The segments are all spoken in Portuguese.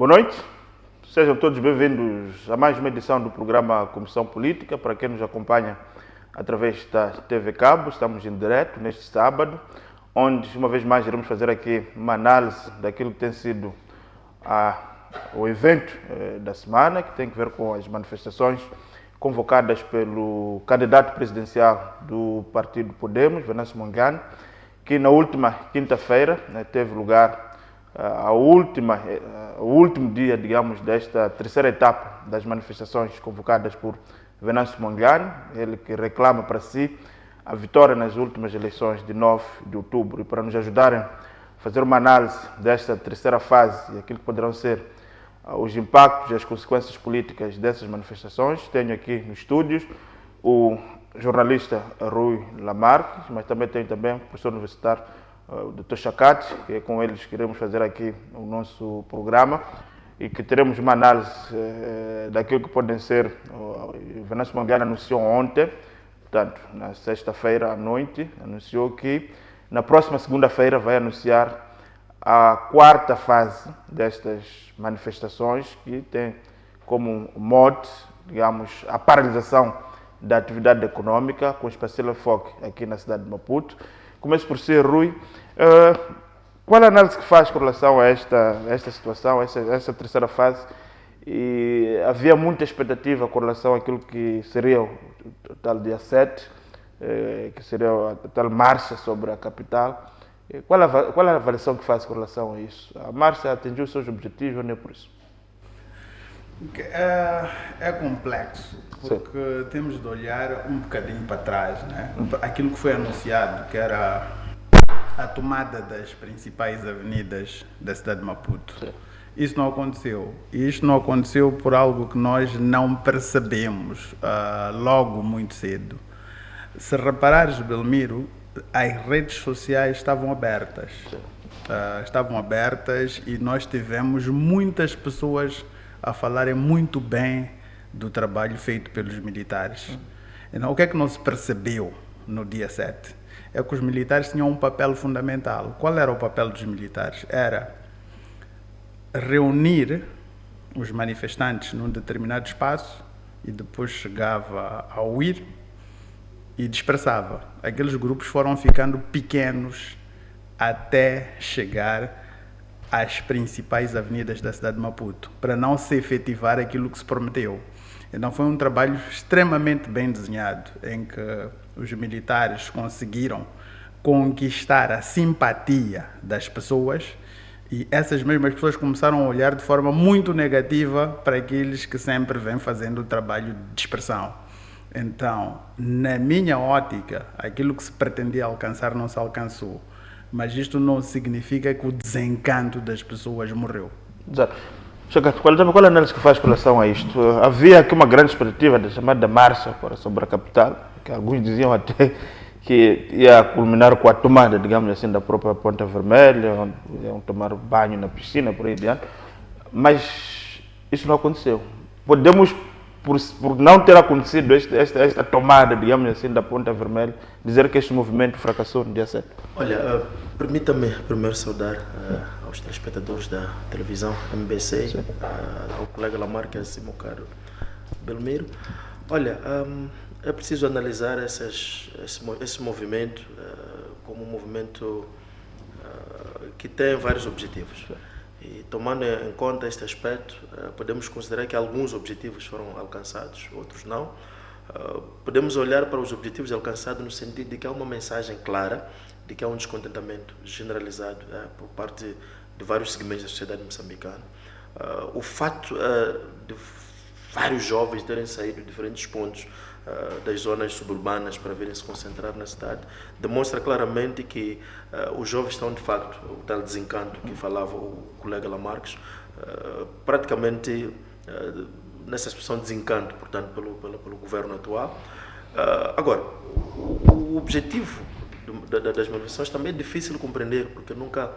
Boa noite, sejam todos bem-vindos a mais uma edição do programa Comissão Política. Para quem nos acompanha através da TV Cabo, estamos em direto neste sábado, onde uma vez mais iremos fazer aqui uma análise daquilo que tem sido o evento da semana, que tem a ver com as manifestações convocadas pelo candidato presidencial do partido Podemos, Venâncio Mondlane, que na última quinta-feira teve lugar o último dia, digamos, desta terceira etapa das manifestações convocadas por Venâncio Mondlane, ele que reclama para si a vitória nas últimas eleições de 9 de outubro. E para nos ajudarem a fazer uma análise desta terceira fase e aquilo que poderão ser os impactos e as consequências políticas dessas manifestações, tenho aqui nos estúdios o jornalista Rui Lamarques, mas também tenho o professor universitário o Dr. Chacate, que é com eles que iremos fazer aqui o nosso programa e que teremos uma análise daquilo que podem ser. O Venâncio Mondlane anunciou ontem, portanto, na sexta-feira à noite, anunciou que na próxima segunda-feira vai anunciar a quarta fase destas manifestações, que tem como mote, digamos, a paralisação da atividade econômica, com especial enfoque aqui na cidade de Maputo. Começo por ser Rui. Qual a análise que faz com relação a esta situação, esta terceira fase? E havia muita expectativa com relação àquilo que seria o tal dia 7, que seria a tal marcha sobre a capital. Qual a avaliação que faz com relação a isso? A marcha atingiu os seus objetivos ou nem por isso? É complexo, porque temos de olhar um bocadinho para trás, né? Aquilo que foi anunciado, que era a tomada das principais avenidas da cidade de Maputo. Sim. Isso não aconteceu. E isto não aconteceu por algo que nós não percebemos logo muito cedo. Se reparares, Belmiro, as redes sociais estavam abertas. Estavam abertas e nós tivemos muitas pessoas a falarem muito bem do trabalho feito pelos militares. Então, o que é que não se percebeu no dia 7? É que os militares tinham um papel fundamental. Qual era o papel dos militares? Era reunir os manifestantes num determinado espaço e depois chegava ao ir e dispersava. Aqueles grupos foram ficando pequenos até chegar às principais avenidas da cidade de Maputo, para não se efetivar aquilo que se prometeu. Então foi um trabalho extremamente bem desenhado, em que os militares conseguiram conquistar a simpatia das pessoas e essas mesmas pessoas começaram a olhar de forma muito negativa para aqueles que sempre vêm fazendo o trabalho de dispersão. Então, na minha ótica, aquilo que se pretendia alcançar não se alcançou. Mas isto não significa que o desencanto das pessoas morreu. Exato. Qual a análise que faz com relação a isto? Havia aqui uma grande expectativa da chamada marcha sobre a capital, que alguns diziam até que ia culminar com a tomada, digamos assim, da própria Ponta Vermelha, onde iam tomar banho na piscina, por aí adiante. Mas isso não aconteceu. Podemos, por não ter acontecido esta tomada, digamos assim, da Ponta Vermelha, dizer que este movimento fracassou no dia 7? Olha, permita-me primeiro saudar aos telespectadores da televisão MBC, ao colega Lamarques e meu caro Belmiro. Olha, é preciso analisar esse movimento como um movimento que tem vários objetivos. E tomando em conta este aspecto, podemos considerar que alguns objetivos foram alcançados, outros não. Podemos olhar para os objetivos alcançados no sentido de que há uma mensagem clara, de que há um descontentamento generalizado por parte de vários segmentos da sociedade moçambicana. O fato de vários jovens terem saído de diferentes pontos das zonas suburbanas para virem se concentrar na cidade demonstra claramente que os jovens estão, de facto, o tal desencanto que falava o colega Lamarques, praticamente nessa situação de desencanto, portanto, pelo governo atual. Agora, o objetivo das manifestações também é difícil de compreender, porque nunca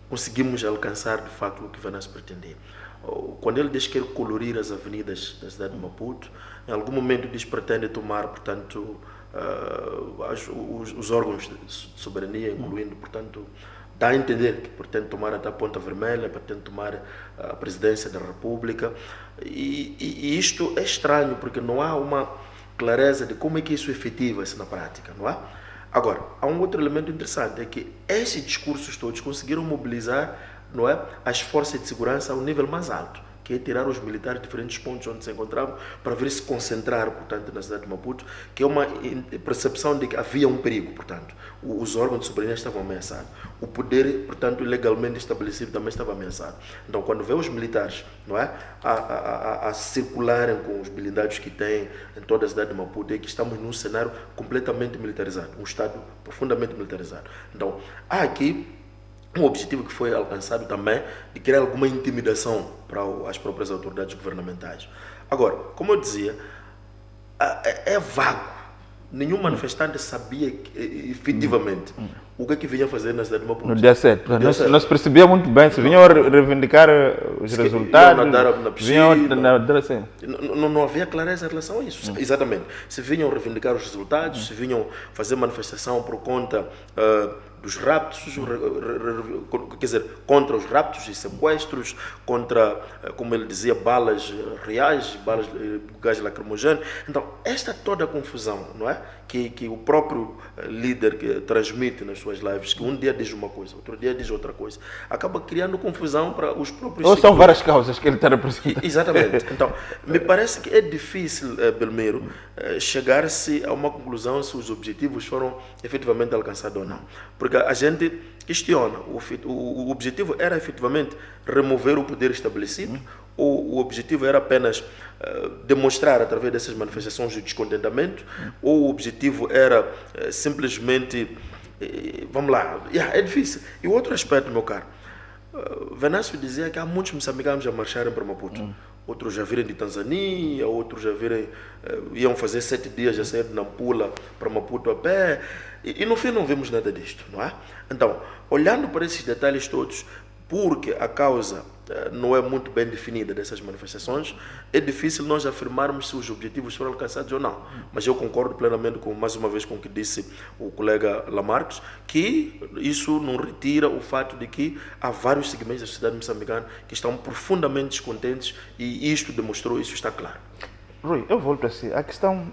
conseguimos alcançar, de facto, o que Venâncio pretendia. Quando ele diz que quer colorir as avenidas da cidade de Maputo, em algum momento diz que pretende tomar, portanto, os órgãos de soberania, incluindo, portanto, dá a entender que pretende tomar até a Ponta Vermelha, pretende tomar a presidência da República. E isto é estranho, porque não há uma clareza de como é que isso efetiva-se na prática, não é? Agora, há um outro elemento interessante, é que esses discursos todos conseguiram mobilizar, não é, as forças de segurança ao nível mais alto, que é tirar os militares de diferentes pontos onde se encontravam para vir se concentrar, portanto, na cidade de Maputo, que é uma percepção de que havia um perigo, portanto. Os órgãos de soberania estavam ameaçados. O poder, portanto, legalmente estabelecido também estava ameaçado. Então, quando vê os militares, não é, a circularem com os blindados que têm em toda a cidade de Maputo, é que estamos num cenário completamente militarizado, um Estado profundamente militarizado. Então, há aqui um objetivo que foi alcançado também de criar alguma intimidação para as próprias autoridades governamentais. Agora, como eu dizia, é vago. Nenhum manifestante sabia efetivamente o que vinha fazer na cidade de Maputo. No dia 7. Não se percebia muito bem se vinham reivindicar os resultados. Iam nadar na piscina. Assim. Não havia clareza em relação a isso. Exatamente. Se vinham reivindicar os resultados, se vinham fazer manifestação por conta dos raptos, quer dizer, contra os raptos e sequestros, contra, como ele dizia, balas reais, balas de gás lacrimogéneo. Então, esta toda a confusão, não é? Que o próprio líder que transmite nas suas lives, que um dia diz uma coisa, outro dia diz outra coisa, acaba criando confusão para os próprios... Ou são várias causas que ele está representando. Exatamente. Então, me parece que é difícil, Belmiro, chegar-se a uma conclusão se os objetivos foram efetivamente alcançados ou não. Porque a gente questiona, o objetivo era efetivamente remover o poder estabelecido, ou o objetivo era apenas demonstrar através dessas manifestações o descontentamento, ou o objetivo era simplesmente, vamos lá, é difícil. E o outro aspecto, meu caro, Venâncio dizia que há muitos moçambicanos a marcharem para Maputo. Outros já virem de Tanzânia, outros já virem, iam fazer 7 dias a sair de Nampula para Maputo a pé, e no fim não vemos nada disto, não é? Então, olhando para esses detalhes todos, porque a causa não é muito bem definida dessas manifestações, é difícil nós afirmarmos se os objetivos foram alcançados ou não. Mas eu concordo plenamente, mais uma vez, com o que disse o colega Lamarques, que isso não retira o fato de que há vários segmentos da sociedade moçambicana que estão profundamente descontentes, e isto demonstrou, isso está claro. Rui, eu volto assim. A questão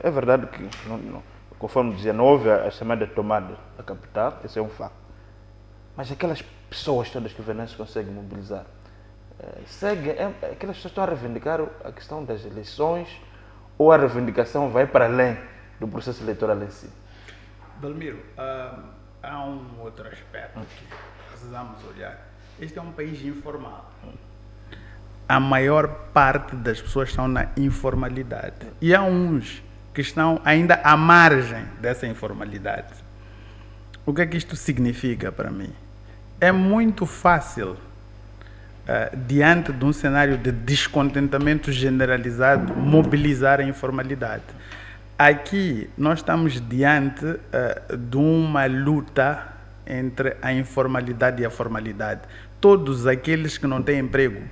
é verdade que, conforme dizia, não houve a chamada tomada da capital, esse é um fato. Mas aquelas pessoas todas que o Venâncio consegue mobilizar, aquelas pessoas estão a reivindicar a questão das eleições, ou a reivindicação vai para além do processo eleitoral em si? Belmiro, há um outro aspecto que precisamos olhar. Este é um país informal. A maior parte das pessoas estão na informalidade. E há uns que estão ainda à margem dessa informalidade. O que é que isto significa para mim? É muito fácil, diante de um cenário de descontentamento generalizado, mobilizar a informalidade. Aqui nós estamos diante de uma luta entre a informalidade e a formalidade. Todos aqueles que não têm emprego,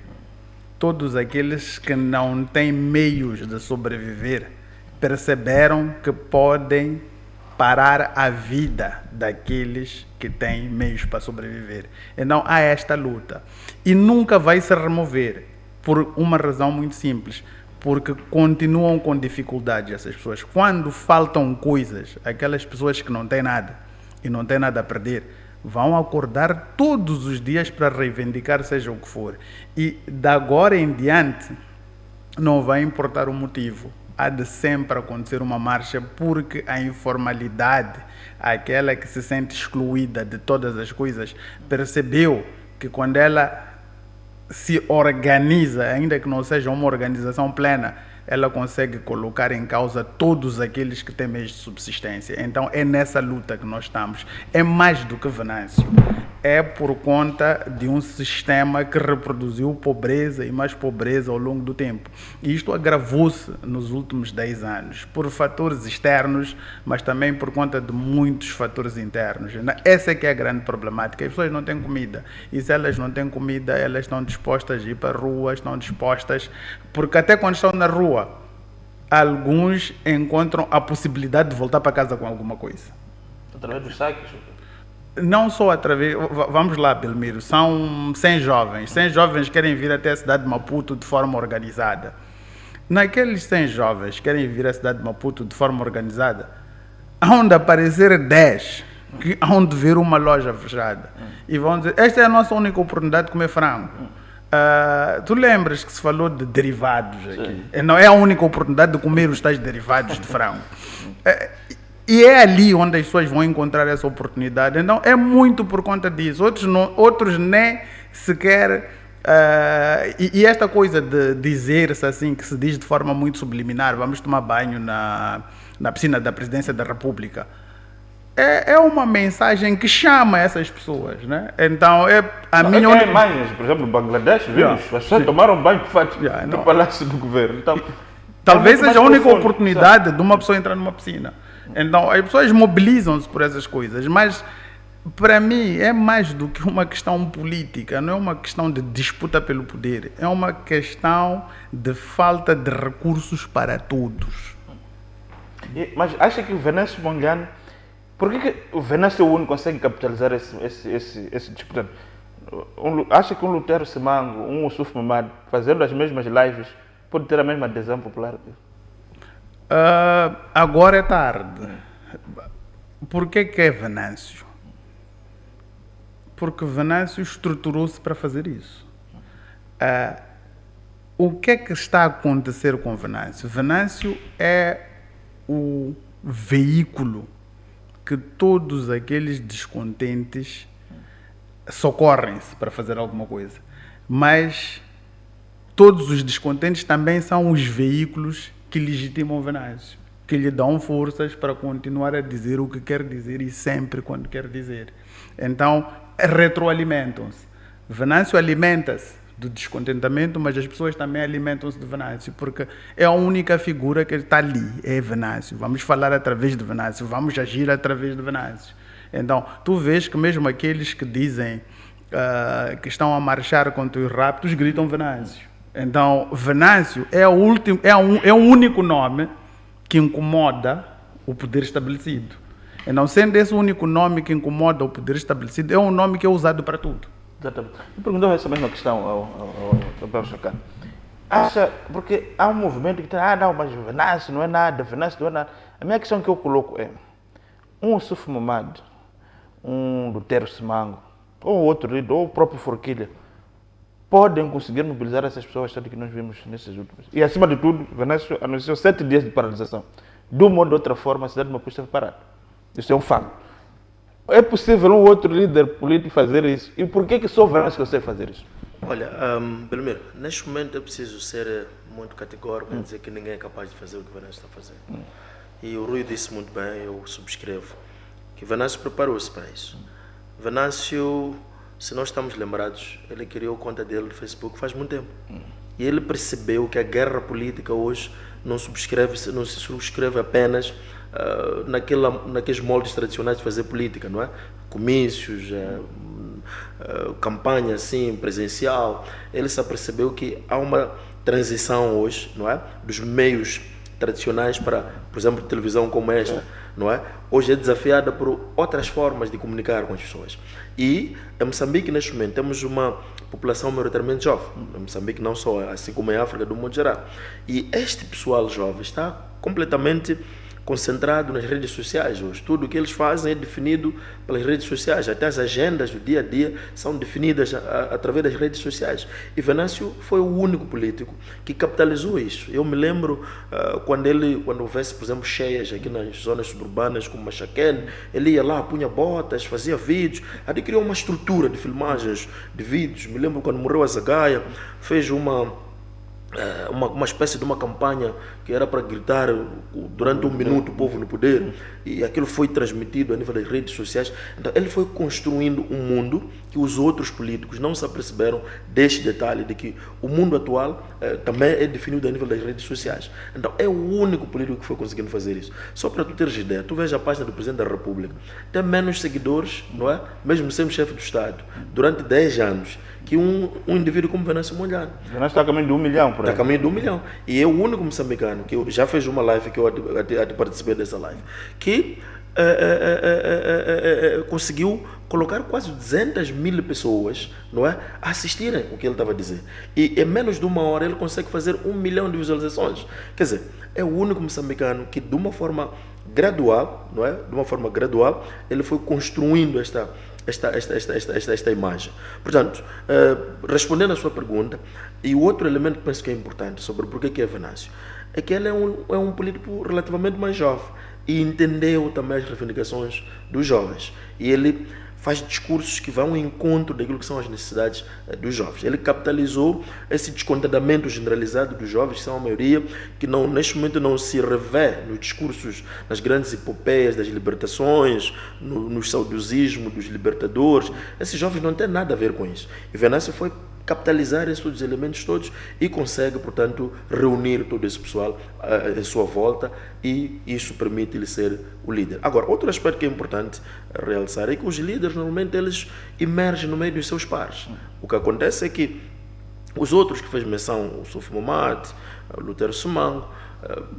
todos aqueles que não têm meios de sobreviver, perceberam que podem parar a vida daqueles que têm meios para sobreviver. Então há esta luta. E nunca vai se remover, por uma razão muito simples, porque continuam com dificuldades essas pessoas. Quando faltam coisas, aquelas pessoas que não têm nada e não têm nada a perder, vão acordar todos os dias para reivindicar seja o que for. E da agora em diante, não vai importar o motivo. Há de sempre acontecer uma marcha, porque a informalidade, aquela que se sente excluída de todas as coisas, percebeu que quando ela se organiza, ainda que não seja uma organização plena, ela consegue colocar em causa todos aqueles que têm meios de subsistência. Então é nessa luta que nós estamos. É mais do que Venâncio. É por conta de um sistema que reproduziu pobreza e mais pobreza ao longo do tempo. E isto agravou-se nos últimos 10 anos, por fatores externos, mas também por conta de muitos fatores internos. Essa é que é a grande problemática. As pessoas não têm comida. E se elas não têm comida, elas estão dispostas a ir para a rua, estão dispostas... Porque até quando estão na rua, alguns encontram a possibilidade de voltar para casa com alguma coisa. Através dos saques? não só através... Vamos lá, Belmiro, são 100 jovens. 100 jovens querem vir até a cidade de Maputo de forma organizada. Naqueles 100 jovens que querem vir à cidade de Maputo de forma organizada, hão de aparecer 10 que hão de ver uma loja fechada. E vão dizer, esta é a nossa única oportunidade de comer frango. Tu lembras que se falou de derivados aqui? Não é a única oportunidade de comer os tais derivados de frango. E é ali onde as pessoas vão encontrar essa oportunidade. Então, é muito por conta disso. Outros nem sequer... e esta coisa de dizer-se assim, que se diz de forma muito subliminar, vamos tomar banho na piscina da Presidência da República, é uma mensagem que chama essas pessoas, né? Então, minha imagens, por exemplo, no Bangladesh, vimos, as pessoas tomaram banho no Palácio do Governo. Então, talvez seja a única oportunidade de uma pessoa entrar numa piscina. Então, as pessoas mobilizam-se por essas coisas, mas para mim é mais do que uma questão política, não é uma questão de disputa pelo poder, é uma questão de falta de recursos para todos. Mas acha que o Venâncio Mondlane, por que o Venâncio é o único que consegue capitalizar esse disputante? Acha que um Lutero Simango, um Yusuf Mamad, fazendo as mesmas lives, pode ter a mesma adesão popular? Agora é tarde. Por que é Venâncio? Porque Venâncio estruturou-se para fazer isso. O que é que está a acontecer com Venâncio? Venâncio é o veículo que todos aqueles descontentes socorrem-se para fazer alguma coisa. Mas todos os descontentes também são os veículos que legitimam Venâncio, que lhe dão forças para continuar a dizer o que quer dizer e sempre quando quer dizer. Então, retroalimentam-se. Venâncio alimenta-se do descontentamento, mas as pessoas também alimentam-se de Venâncio, porque é a única figura que está ali, é Venâncio. Vamos falar através de Venâncio, vamos agir através de Venâncio. Então, tu vês que mesmo aqueles que dizem que estão a marchar contra os raptos gritam Venâncio. Então, Venâncio é o único nome que incomoda o poder estabelecido. Então, sendo esse o único nome que incomoda o poder estabelecido, é um nome que é usado para tudo. Exatamente. Eu perguntava essa mesma questão ao Abel Chacana. Acha, porque há um movimento que diz, não, mas Venâncio não é nada, Venâncio não é nada. A minha questão que eu coloco é, um Yusuf Mamad, um Lutero Simango, ou outro líder, ou o próprio Forquilha, podem conseguir mobilizar essas pessoas que nós vimos nesses últimos. E, acima de tudo, Venâncio anunciou 7 dias de paralisação. De uma ou de outra forma, a cidade de Maputo esteve parada. Isso é um fato. É possível um outro líder político fazer isso? E por que só o Venâncio consegue fazer isso? Olha, primeiro, neste momento é preciso ser muito categórico em dizer que ninguém é capaz de fazer o que o Venâncio está fazendo. E o Rui disse muito bem, eu subscrevo, que o Venâncio preparou-se para isso. Venâncio, se nós estamos lembrados, ele criou a conta dele no Facebook faz muito tempo. E ele percebeu que a guerra política hoje não se subscreve apenas naqueles moldes tradicionais de fazer política, não é? Comícios, campanha assim, presencial. Ele se apercebeu que há uma transição hoje, não é? Dos meios tradicionais para, por exemplo, televisão como esta, não é? Hoje é desafiada por outras formas de comunicar com as pessoas. E em Moçambique, neste momento, temos uma população maioritariamente jovem. Em Moçambique, não só, assim como em África, do modo geral. E este pessoal jovem está completamente concentrado nas redes sociais hoje. Tudo o que eles fazem é definido pelas redes sociais. Até as agendas do dia a dia são definidas através das redes sociais. E Venâncio foi o único político que capitalizou isso. Eu me lembro quando houvesse, por exemplo, cheias aqui nas zonas suburbanas como Machaquene, ele ia lá, punha botas, fazia vídeos, adquiriu uma estrutura de filmagens de vídeos. Me lembro quando morreu a Zagaia, fez uma espécie de uma campanha que era para gritar durante 1 minuto o povo no poder, e aquilo foi transmitido a nível das redes sociais. Então ele foi construindo um mundo que os outros políticos não se aperceberam deste detalhe, de que o mundo atual também é definido a nível das redes sociais. Então é o único político que foi conseguindo fazer isso. Só para tu teres ideia, tu vês a página do Presidente da República, tem menos seguidores, não é? Mesmo sendo chefe do Estado, durante 10 anos, que um indivíduo como Venâncio Mondlane. Venâncio está a caminho de 1 milhão, por aí. Está a caminho de 1 milhão. E é o único moçambicano que já fez uma live, que eu até participei dessa live, que conseguiu colocar quase 200 mil pessoas, não é, a assistirem o que ele estava a dizer. E em menos de uma hora ele consegue fazer 1 milhão de visualizações. Quer dizer, é o único moçambicano que de uma forma gradual, não é? De uma forma gradual, ele foi construindo esta imagem. Portanto, respondendo à sua pergunta, e o outro elemento que penso que é importante sobre por que é Venâncio, é que ele é um político relativamente mais jovem e entendeu também as reivindicações dos jovens. E ele faz discursos que vão ao encontro daquilo que são as necessidades dos jovens. Ele capitalizou esse descontentamento generalizado dos jovens, que são a maioria, que neste momento não se revê nos discursos, nas grandes epopeias das libertações, no saudosismo dos libertadores. Esses jovens não têm nada a ver com isso. E Venâncio foi capitalizar esses elementos todos e consegue, portanto, reunir todo esse pessoal em sua volta, e isso permite-lhe ser o líder. Agora, outro aspecto que é importante realçar é que os líderes, normalmente, eles emergem no meio dos seus pares. O que acontece é que os outros que fez menção, o Suf Momad, o Lutero Sumango,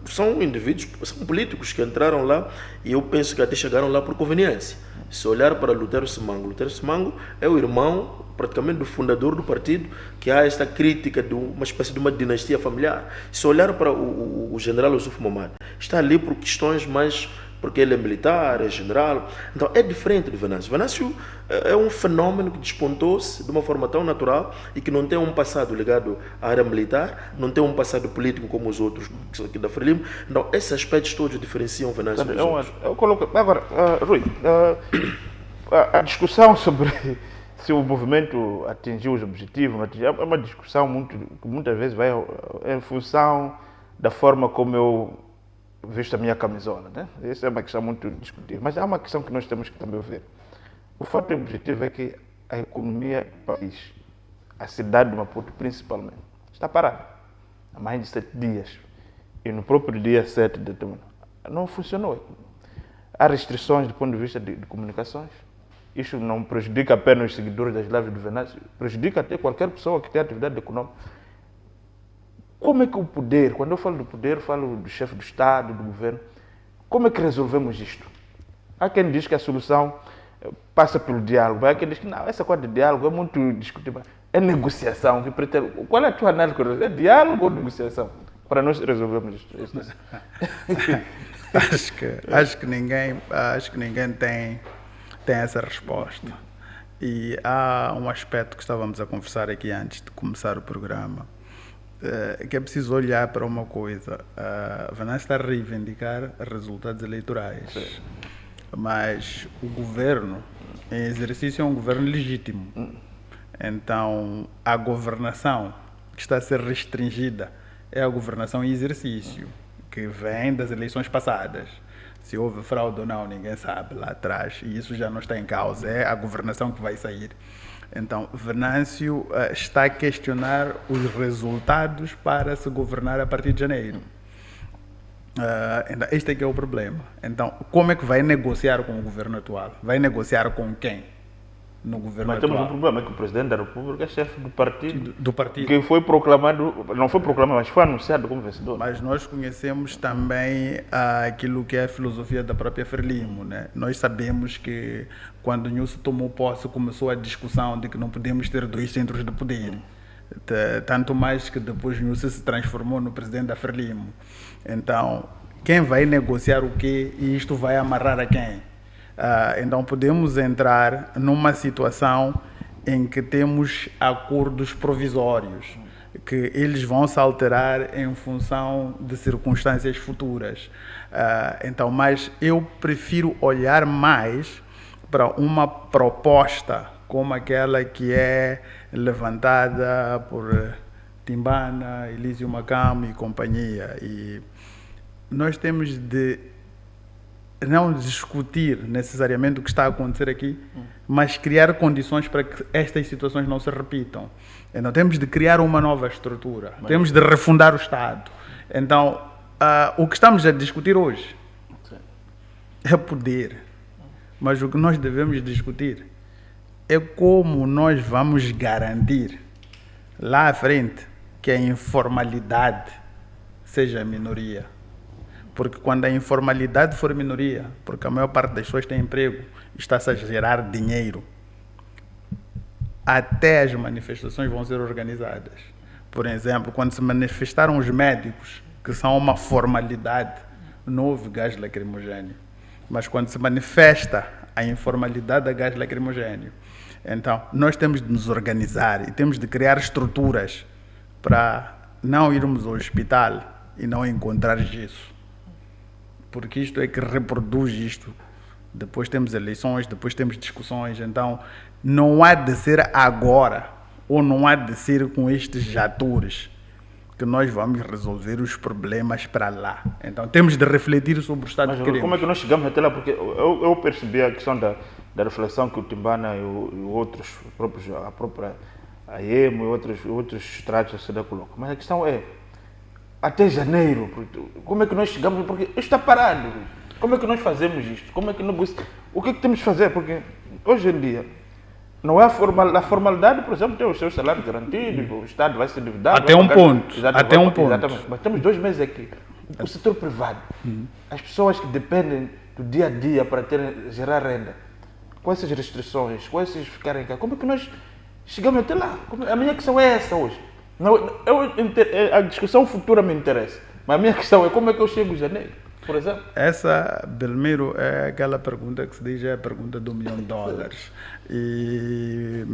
são indivíduos, são políticos que entraram lá, e eu penso que até chegaram lá por conveniência. Se olhar para Lutero Sumango é o irmão praticamente do fundador do partido, que há esta crítica de uma espécie de uma dinastia familiar. Se olhar para o general Yusuf Momad, está ali por questões mais, porque ele é militar, é general. Então é diferente de Venâncio. Venâncio é um fenômeno que despontou-se de uma forma tão natural e que não tem um passado ligado à área militar, não tem um passado político como os outros aqui da Frelimo. Então esses aspectos todos diferenciam Venâncio dos outros. Eu coloco, agora, Rui, a discussão sobre se o movimento atingiu os objetivos, não atingiu, é uma discussão que muitas vezes vai em função da forma como eu visto a minha camisola, né? Essa é uma questão muito discutível. Mas há uma questão que nós temos que também ver. O fato objetivo é que a economia do país, a cidade de Maputo principalmente, está parada há mais de 7 dias. E no próprio dia 7 de outubro não funcionou. Há restrições do ponto de vista de comunicações. Isso não prejudica apenas os seguidores das lives do Venâncio, prejudica até qualquer pessoa que tem atividade econômica. Como é que o poder, quando eu falo do poder, eu falo do chefe do Estado, do governo, como é que resolvemos isto? Há quem diz que a solução passa pelo diálogo, há quem diz que não, essa coisa de diálogo é muito discutível, é negociação. Qual é a tua análise? É diálogo ou negociação? Para nós resolvermos isto. Acho que ninguém tem essa resposta. E há um aspecto que estávamos a conversar aqui antes de começar o programa, que é preciso olhar para uma coisa. A Venâncio está a reivindicar resultados eleitorais. Sim. Mas o governo em exercício é um governo legítimo. Então, a governação que está a ser restringida é a governação em exercício, que vem das eleições passadas. Se houve fraude ou não, ninguém sabe lá atrás, e isso já não está em causa, é a governação que vai sair. Então, Venâncio está a questionar os resultados para se governar a partir de janeiro. Então, este é que é o problema. Então, como é que vai negociar com o governo atual? Vai negociar com quem? No governo atual. Mas temos um problema, é que o Presidente da República é chefe do partido. Que foi proclamado, não foi proclamado, mas foi anunciado como vencedor. Mas nós conhecemos também aquilo que é a filosofia da própria Frelimo, né? Nós sabemos que quando o Nilson tomou posse, começou a discussão de que não podemos ter 2 centros de poder. Tanto mais que depois o Nilson se transformou no presidente da Frelimo. Então, quem vai negociar o quê e isto vai amarrar a quem? Então podemos entrar numa situação em que temos acordos provisórios, que eles vão se alterar em função de circunstâncias futuras. Então, mas eu prefiro olhar mais para uma proposta como aquela que é levantada por Timbana, Elísio Macamo e companhia. E nós temos de não discutir necessariamente o que está a acontecer aqui, mas criar condições para que estas situações não se repitam. Então temos de criar uma nova estrutura, temos de refundar o Estado. Então, o que estamos a discutir hoje é poder, mas o que nós devemos discutir é como nós vamos garantir lá à frente que a informalidade seja a minoria. Porque quando a informalidade for minoria, porque a maior parte das pessoas tem emprego, está-se a gerar dinheiro, até as manifestações vão ser organizadas. Por exemplo, quando se manifestaram os médicos, que são uma formalidade, não houve gás lacrimogéneo. Mas quando se manifesta a informalidade da gás lacrimogéneo, então nós temos de nos organizar e temos de criar estruturas para não irmos ao hospital e não encontrar gesso. Porque isto é que reproduz isto. Depois temos eleições, depois temos discussões, então não há de ser agora, ou não há de ser com estes atores que nós vamos resolver os problemas para lá. Então temos de refletir sobre o estado que queremos. Como é que nós chegamos até lá? Porque eu percebi a questão da reflexão que o Timbana e outros, a própria AEMO e outros estratos se colocam. Mas a questão é, até janeiro, como é que nós chegamos? Porque isto está parado. Como é que nós fazemos isto? Como é que o que é que temos de fazer? Porque hoje em dia não é a formalidade, por exemplo, tem os seus salários garantidos, o Estado vai se endividar. Até um ponto. Exatamente. Mas temos 2 meses aqui. O setor privado, as pessoas que dependem do dia a dia para gerar renda, com essas restrições, com esses ficarem cá, como é que nós chegamos até lá? A minha questão é essa hoje. A discussão futura me interessa, mas a minha questão é como é que eu chego em janeiro, por exemplo. Essa, Belmiro, é aquela pergunta que se diz, é a pergunta do $1 milhão. E,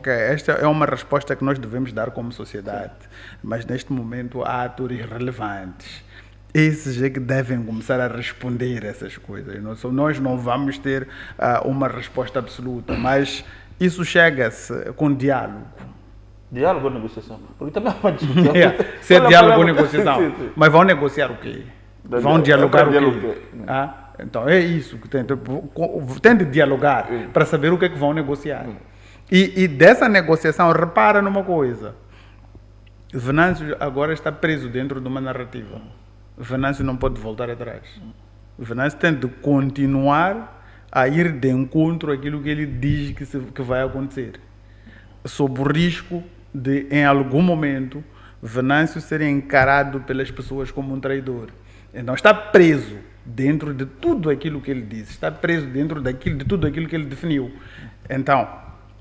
esta é uma resposta que nós devemos dar como sociedade, mas neste momento há atores relevantes. Esses é que devem começar a responder essas coisas. Nós não vamos ter uma resposta absoluta, mas isso chega-se com diálogo. Diálogo ou negociação? Porque também é uma discussão. Se é diálogo ou negociação. Sim. Mas vão negociar o quê? Vão dialogar o quê? Então é isso que tem de dialogar para saber o que é que vão negociar. E dessa negociação, repara numa coisa. Venâncio agora está preso dentro de uma narrativa. Venâncio não pode voltar atrás. Venâncio tem de continuar a ir de encontro àquilo que ele diz que vai acontecer. Sob o risco de, em algum momento, Venâncio ser encarado pelas pessoas como um traidor. Então está preso dentro de tudo aquilo que ele disse, está preso dentro de tudo aquilo que ele definiu. Então,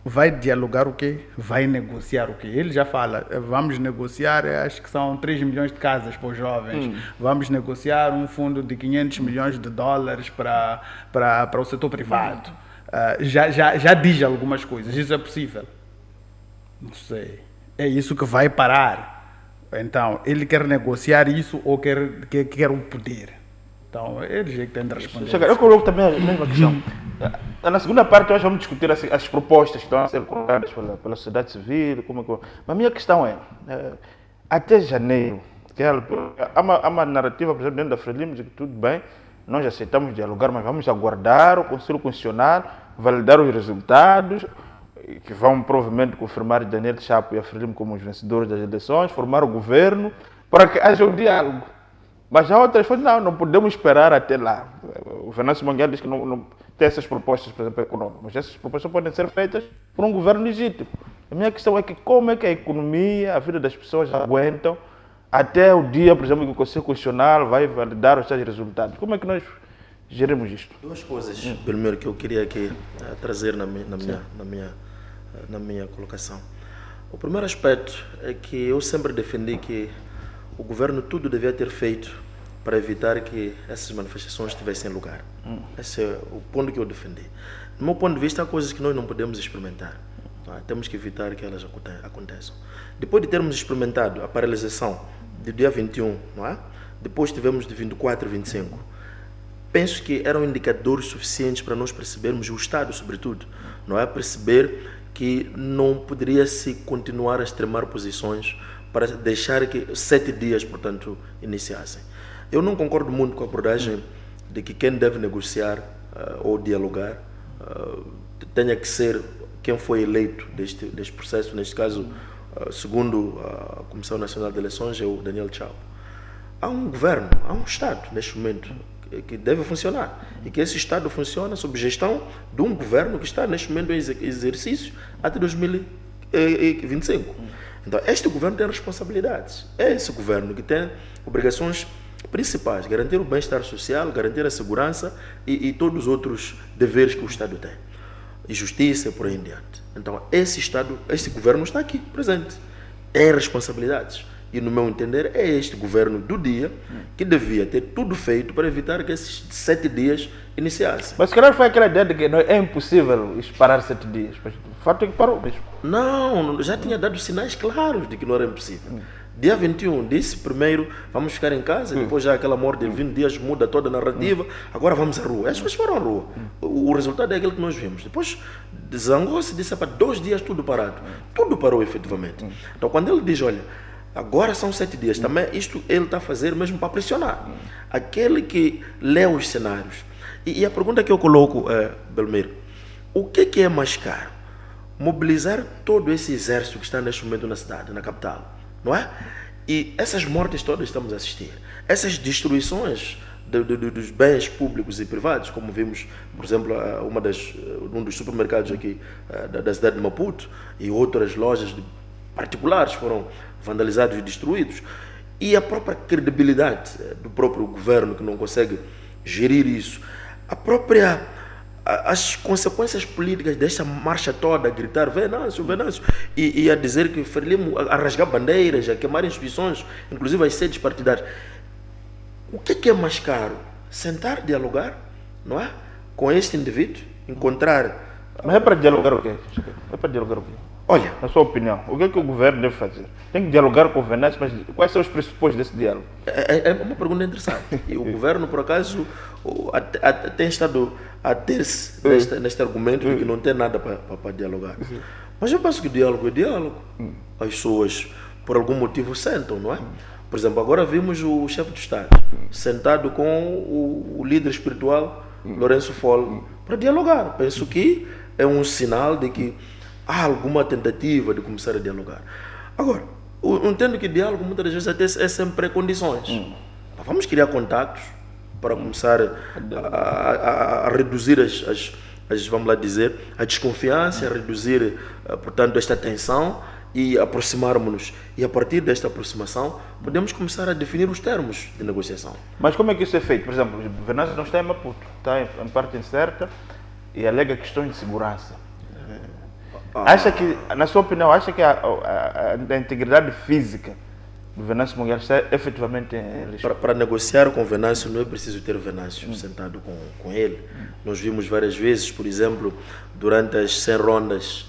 vai dialogar o quê? Vai negociar o quê? Ele já fala, vamos negociar, acho que são 3 milhões de casas para os jovens, vamos negociar um fundo de $500 milhões para o setor privado. Já diz algumas coisas, isso é possível? Não sei. É isso que vai parar. Então, ele quer negociar isso ou quer o poder? Então, ele já tem de responder. Eu coloco também a mesma questão. Na segunda parte, nós vamos discutir as propostas que estão a ser colocadas pela sociedade civil. Mas a minha questão é, até janeiro, há uma narrativa, por exemplo, dentro da Frelimo, de que tudo bem, nós aceitamos dialogar, mas vamos aguardar o Conselho Constitucional, validar os resultados, que vão provavelmente confirmar Daniel Chapo e a Frelimo como os vencedores das eleições, formar o governo, para que haja um diálogo. Mas já outras falam, não podemos esperar até lá. O Venâncio Monguiar diz que não tem essas propostas, por exemplo, econômicas, mas essas propostas podem ser feitas por um governo legítimo. A minha questão é que como é que a economia, a vida das pessoas aguentam até o dia, por exemplo, que o Conselho Constitucional vai validar os seus resultados. Como é que nós gerimos isto? 2 coisas, primeiro, que eu queria aqui trazer na minha colocação. O primeiro aspecto é que eu sempre defendi que o governo tudo devia ter feito para evitar que essas manifestações tivessem lugar. Esse é o ponto que eu defendi. Do meu ponto de vista, há coisas que nós não podemos experimentar. Temos que evitar que elas aconteçam. Depois de termos experimentado a paralisação do dia 21, não é? Depois tivemos de 24 e 25. Penso que eram indicadores suficientes para nós percebermos, o Estado sobretudo, não é? Perceber que não poderia se continuar a extremar posições para deixar que 7 dias, portanto, iniciassem. Eu não concordo muito com a abordagem de que quem deve negociar ou dialogar tenha que ser quem foi eleito deste processo, neste caso, segundo a Comissão Nacional de Eleições, é o Daniel Chapo. Há um governo, há um Estado, neste momento, que deve funcionar. E que esse Estado funciona sob gestão de um governo que está, neste momento, em exercício até 2025. Então, este governo tem responsabilidades. É esse governo que tem obrigações principais: garantir o bem-estar social, garantir a segurança e todos os outros deveres que o Estado tem. E justiça e por aí em diante. Então, este governo está aqui, presente. Tem responsabilidades. E, no meu entender, é este governo do dia que devia ter tudo feito para evitar que esses 7 dias iniciassem. Mas se calhar foi aquela ideia de que é impossível parar 7 dias. Mas o fato é que parou mesmo. Não, já tinha dado sinais claros de que não era impossível. Dia 21 disse primeiro vamos ficar em casa, depois já aquela morte de 20 dias muda toda a narrativa, agora vamos à rua. As pessoas foram à rua. O resultado é aquele que nós vimos. Depois zangou-se, disse para 2 dias tudo parado. Tudo parou efetivamente. Então quando ele diz, olha, agora são 7 dias, também isto ele está a fazer mesmo para pressionar aquele que lê os cenários. E a pergunta que eu coloco, Belmiro, o que é mais caro? Mobilizar todo esse exército que está neste momento na cidade, na capital, não é? E essas mortes todas estamos a assistir, essas destruições dos bens públicos e privados, como vimos, por exemplo, um dos supermercados aqui da cidade de Maputo, e outras lojas particulares foram vandalizados e destruídos, e a própria credibilidade do próprio governo que não consegue gerir isso, as consequências políticas desta marcha toda, a gritar Venâncio, Venâncio, e a dizer que Frelimo, a rasgar bandeiras, a queimar instituições, inclusive as sedes partidárias. O que é mais caro? Sentar, dialogar, não é? Com este indivíduo, encontrar... Mas é para dialogar o quê? É para dialogar o quê? Olha, na sua opinião, o que é que o governo deve fazer? Tem que dialogar com o Venâncio, mas quais são os pressupostos desse diálogo? É uma pergunta interessante. E o governo, por acaso, tem estado a ter-se neste argumento de que não tem nada para dialogar. Mas eu penso que diálogo é diálogo. As pessoas, por algum motivo, sentam, não é? Por exemplo, agora vimos o chefe do Estado sentado com o líder espiritual, Lourenço Fole, para dialogar. Penso que é um sinal de que há alguma tentativa de começar a dialogar. Agora, eu entendo que diálogo muitas das vezes até é sem precondições. Vamos criar contatos para começar a reduzir vamos lá dizer, a desconfiança, a reduzir, portanto, esta tensão e aproximarmos-nos. E a partir desta aproximação, podemos começar a definir os termos de negociação. Mas como é que isso é feito? Por exemplo, o Venâncio não está em Maputo, está em parte incerta e alega questões de segurança. Acha que, na sua opinião, acha que a integridade física do Venâncio Monguiar está efetivamente em risco? Para negociar com o Venâncio não é preciso ter o Venâncio sentado com ele. Nós vimos várias vezes, por exemplo, durante as 100 rondas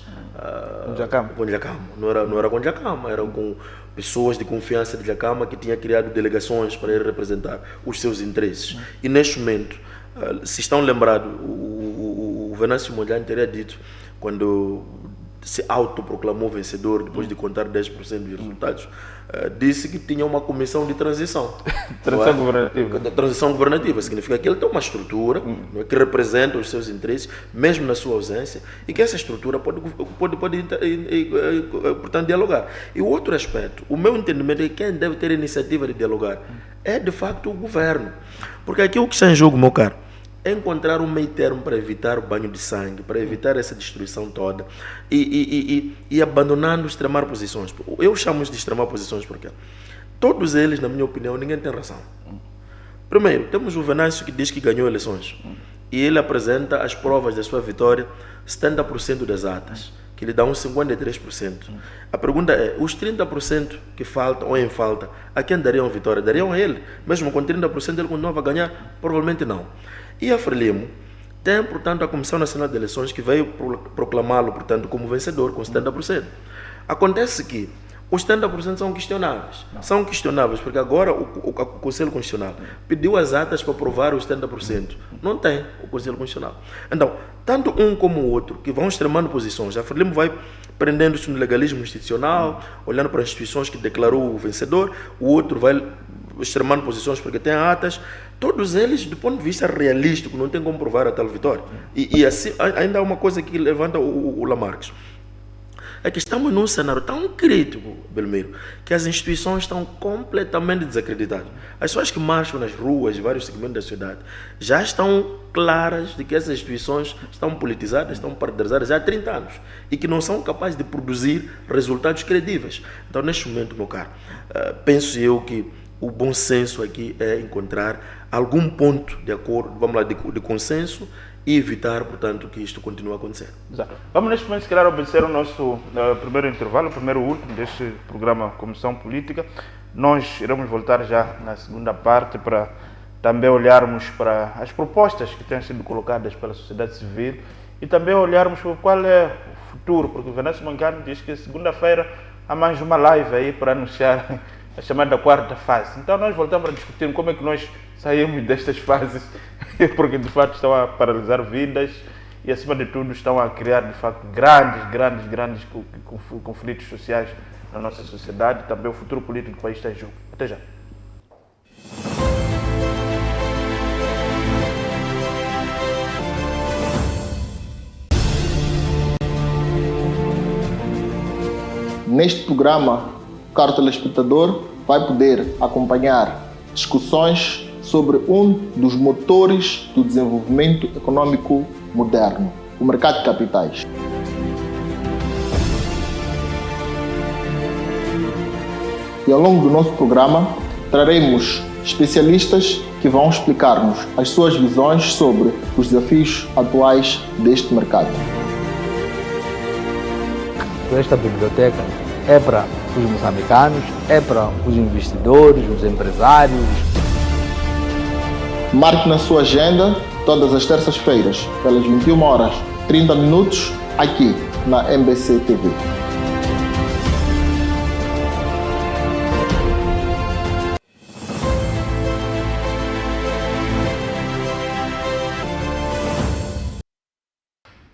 com Dhlakama. Não era com Dhlakama, era com pessoas de confiança de Dhlakama que tinha criado delegações para ele representar os seus interesses. E neste momento, se estão lembrados, o Venâncio Monguiar teria dito, quando se autoproclamou vencedor, depois de contar 10% dos resultados, disse que tinha uma comissão de transição. Transição governativa. Transição governativa significa que ele tem uma estrutura que representa os seus interesses, mesmo na sua ausência, e que essa estrutura pode portanto, dialogar. E o outro aspecto, o meu entendimento é que quem deve ter a iniciativa de dialogar é, de facto, o governo. Porque aqui o que está em jogo, meu caro, é encontrar um meio termo para evitar o banho de sangue, para evitar essa destruição toda e abandonando extremar posições. Eu chamo de extremar posições porque todos eles, na minha opinião, ninguém tem razão. Primeiro, temos o Venâncio que diz que ganhou eleições e ele apresenta as provas da sua vitória, 70% das atas, que lhe dá uns 53%. A pergunta é, os 30% que faltam ou em falta, a quem dariam vitória? Dariam a ele? Mesmo com 30% ele continuava a ganhar? Provavelmente não. E a Frelimo tem, portanto, a Comissão Nacional de Eleições que veio proclamá-lo, portanto, como vencedor com 70%. Acontece que os 70% são questionáveis. São questionáveis porque agora o Conselho Constitucional pediu as atas para aprovar os 70%. Não tem o Conselho Constitucional. Então, tanto um como o outro, que vão extremando posições, a Frelimo vai prendendo-se no legalismo institucional, olhando para as instituições que declarou o vencedor, o outro vai extremando posições porque tem atas. Todos eles, do ponto de vista realístico, não tem como provar a tal vitória. E assim, ainda há uma coisa que levanta o Lamarques. É que estamos num cenário tão crítico, Belmiro, que as instituições estão completamente desacreditadas. As pessoas que marcham nas ruas, em vários segmentos da cidade, já estão claras de que essas instituições estão politizadas, estão partidarizadas há 30 anos e que não são capazes de produzir resultados credíveis. Então, neste momento, meu caro, penso eu que o bom senso aqui é encontrar algum ponto de acordo, vamos lá, de consenso e evitar, portanto, que isto continue a acontecer. Exato. Vamos neste momento, se calhar, obedecer o nosso primeiro intervalo, o primeiro e último deste programa Comissão Política. Nós iremos voltar já na segunda parte para também olharmos para as propostas que têm sido colocadas pela sociedade civil e também olharmos para qual é o futuro, porque o Venâncio Mondlane diz que segunda-feira há mais uma live aí para anunciar a chamada quarta fase. Então nós voltamos a discutir como é que nós saímos destas fases, porque de facto estão a paralisar vidas e acima de tudo estão a criar de facto grandes conflitos sociais na nossa sociedade. Também o futuro político do país está em jogo. Até já. Neste programa, o caro telespectador vai poder acompanhar discussões sobre um dos motores do desenvolvimento econômico moderno, o mercado de capitais. E ao longo do nosso programa, traremos especialistas que vão explicar-nos as suas visões sobre os desafios atuais deste mercado. Esta biblioteca é para os moçambicanos, é para os investidores, os empresários. Marque na sua agenda todas as terças-feiras, pelas 21h30, aqui na MBC TV.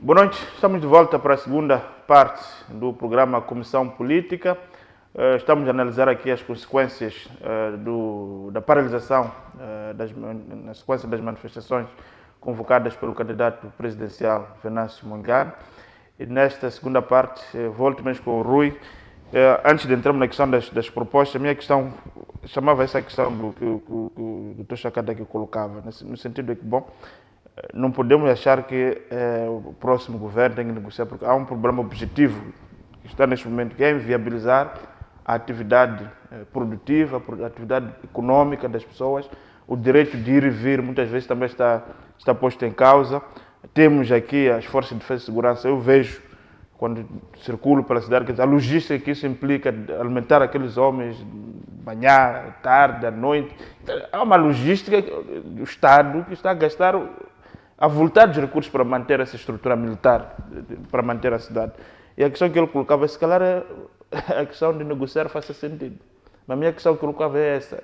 Boa noite, estamos de volta para a segunda parte do programa Comissão Política. Estamos a analisar aqui as consequências da paralisação, na sequência das manifestações convocadas pelo candidato presidencial Venâncio Mondlane. E nesta segunda parte, volto mesmo com o Rui. Antes de entrarmos na questão das propostas, a minha questão chamava essa questão que o Dr. Chakada aqui colocava, no sentido de que, bom, não podemos achar que o próximo governo tem que negociar, porque há um problema objetivo que está neste momento, que é inviabilizar a atividade produtiva, a atividade econômica das pessoas. O direito de ir e vir muitas vezes também está posto em causa. Temos aqui as forças de defesa e segurança. Eu vejo, quando circulo pela cidade, que a logística que isso implica, alimentar aqueles homens manhã, tarde, à noite. Há uma logística do Estado que está a gastar avultados recursos para manter essa estrutura militar, para manter a cidade. E a questão que ele colocava, se calhar, a questão de negociar faça sentido. Mas a minha questão que eu colocava é essa.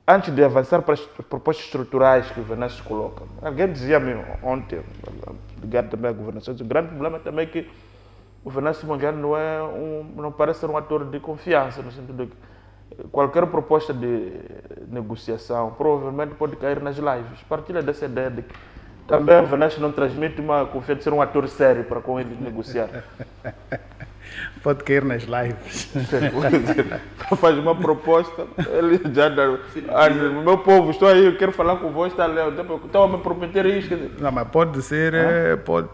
Antes de avançar para as propostas estruturais que o Venâncio coloca, alguém dizia-me ontem, ligado também à governação, o grande problema também é que o Venâncio Mondlane não parece ser um ator de confiança, no sentido de que qualquer proposta de negociação provavelmente pode cair nas lives. Partilha dessa ideia de que também o Venâncio não transmite uma confiança de ser um ator sério para com ele negociar. Pode cair nas lives. Faz uma proposta, ele já dá. Meu povo, estou aí, eu quero falar com você, estão a me prometer isto. Não, mas pode ser,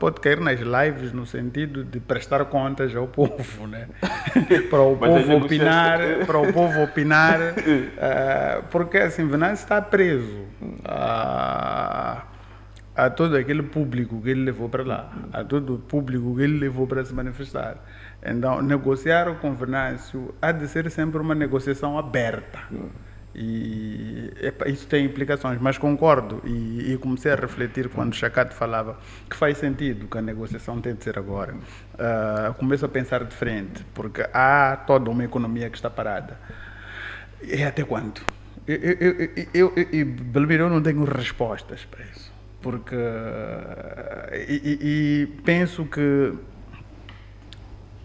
pode cair nas lives no sentido de prestar contas ao povo, né? Para o povo opinar, porque assim, Venâncio está preso a todo aquele público que ele levou para lá, a todo o público que ele levou para se manifestar. Então, negociar com Venâncio há de ser sempre uma negociação aberta. E isso tem implicações, mas concordo e comecei a refletir quando o Chakate falava que faz sentido que a negociação tem de ser agora. Começo a pensar diferente, porque há toda uma economia que está parada. E até quando? Belmiro, eu não tenho respostas para isso. Porque penso que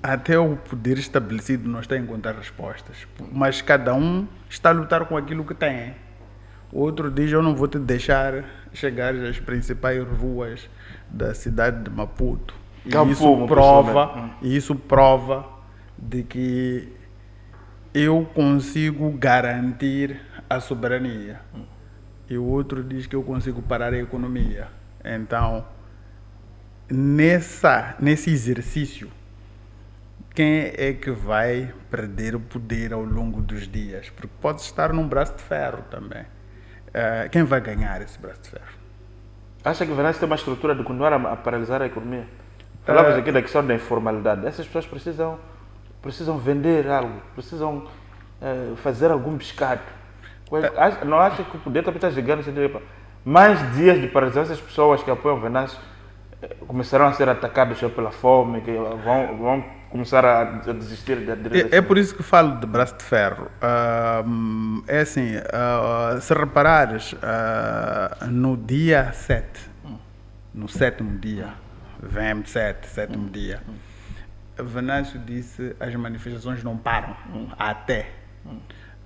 até o poder estabelecido não está a encontrar respostas, mas cada um está a lutar com aquilo que tem. O outro diz: eu não vou te deixar chegar às principais ruas da cidade de Maputo. E isso prova de que eu consigo garantir a soberania. E o outro diz que eu consigo parar a economia. Então, nesse exercício, quem é que vai perder o poder ao longo dos dias? Porque pode estar num braço de ferro também. Quem vai ganhar esse braço de ferro? Acha que Venâncio tem uma estrutura de continuar a paralisar a economia? Falamos aqui da questão da informalidade. Essas pessoas precisam vender algo, precisam fazer algum pescado. Não acha que o poder também está chegando? Mais dias de paralisação, essas pessoas que apoiam Venâncio começarão a ser atacadas pela fome, que vão começar a desistir da direita. É por isso que falo de braço de ferro. É assim, se reparares, no dia 7, no sétimo dia, VM7, sétimo dia, Venâncio disse as manifestações não param, até.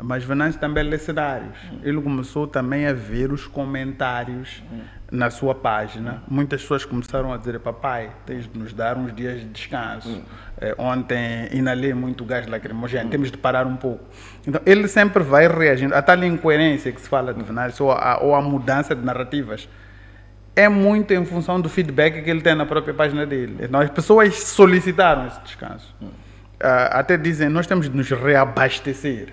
Mas Venâncio também lê cenários. Ele começou também a ver os comentários na sua página. Muitas pessoas começaram a dizer: papai, tens de nos dar uns dias de descanso. Ontem inalei muito gás lacrimogéneo, temos de parar um pouco. Então ele sempre vai reagindo. A tal incoerência que se fala de Venâncio, ou a mudança de narrativas, é muito em função do feedback que ele tem na própria página dele. Então as pessoas solicitaram esse descanso. Até dizem: nós temos de nos reabastecer.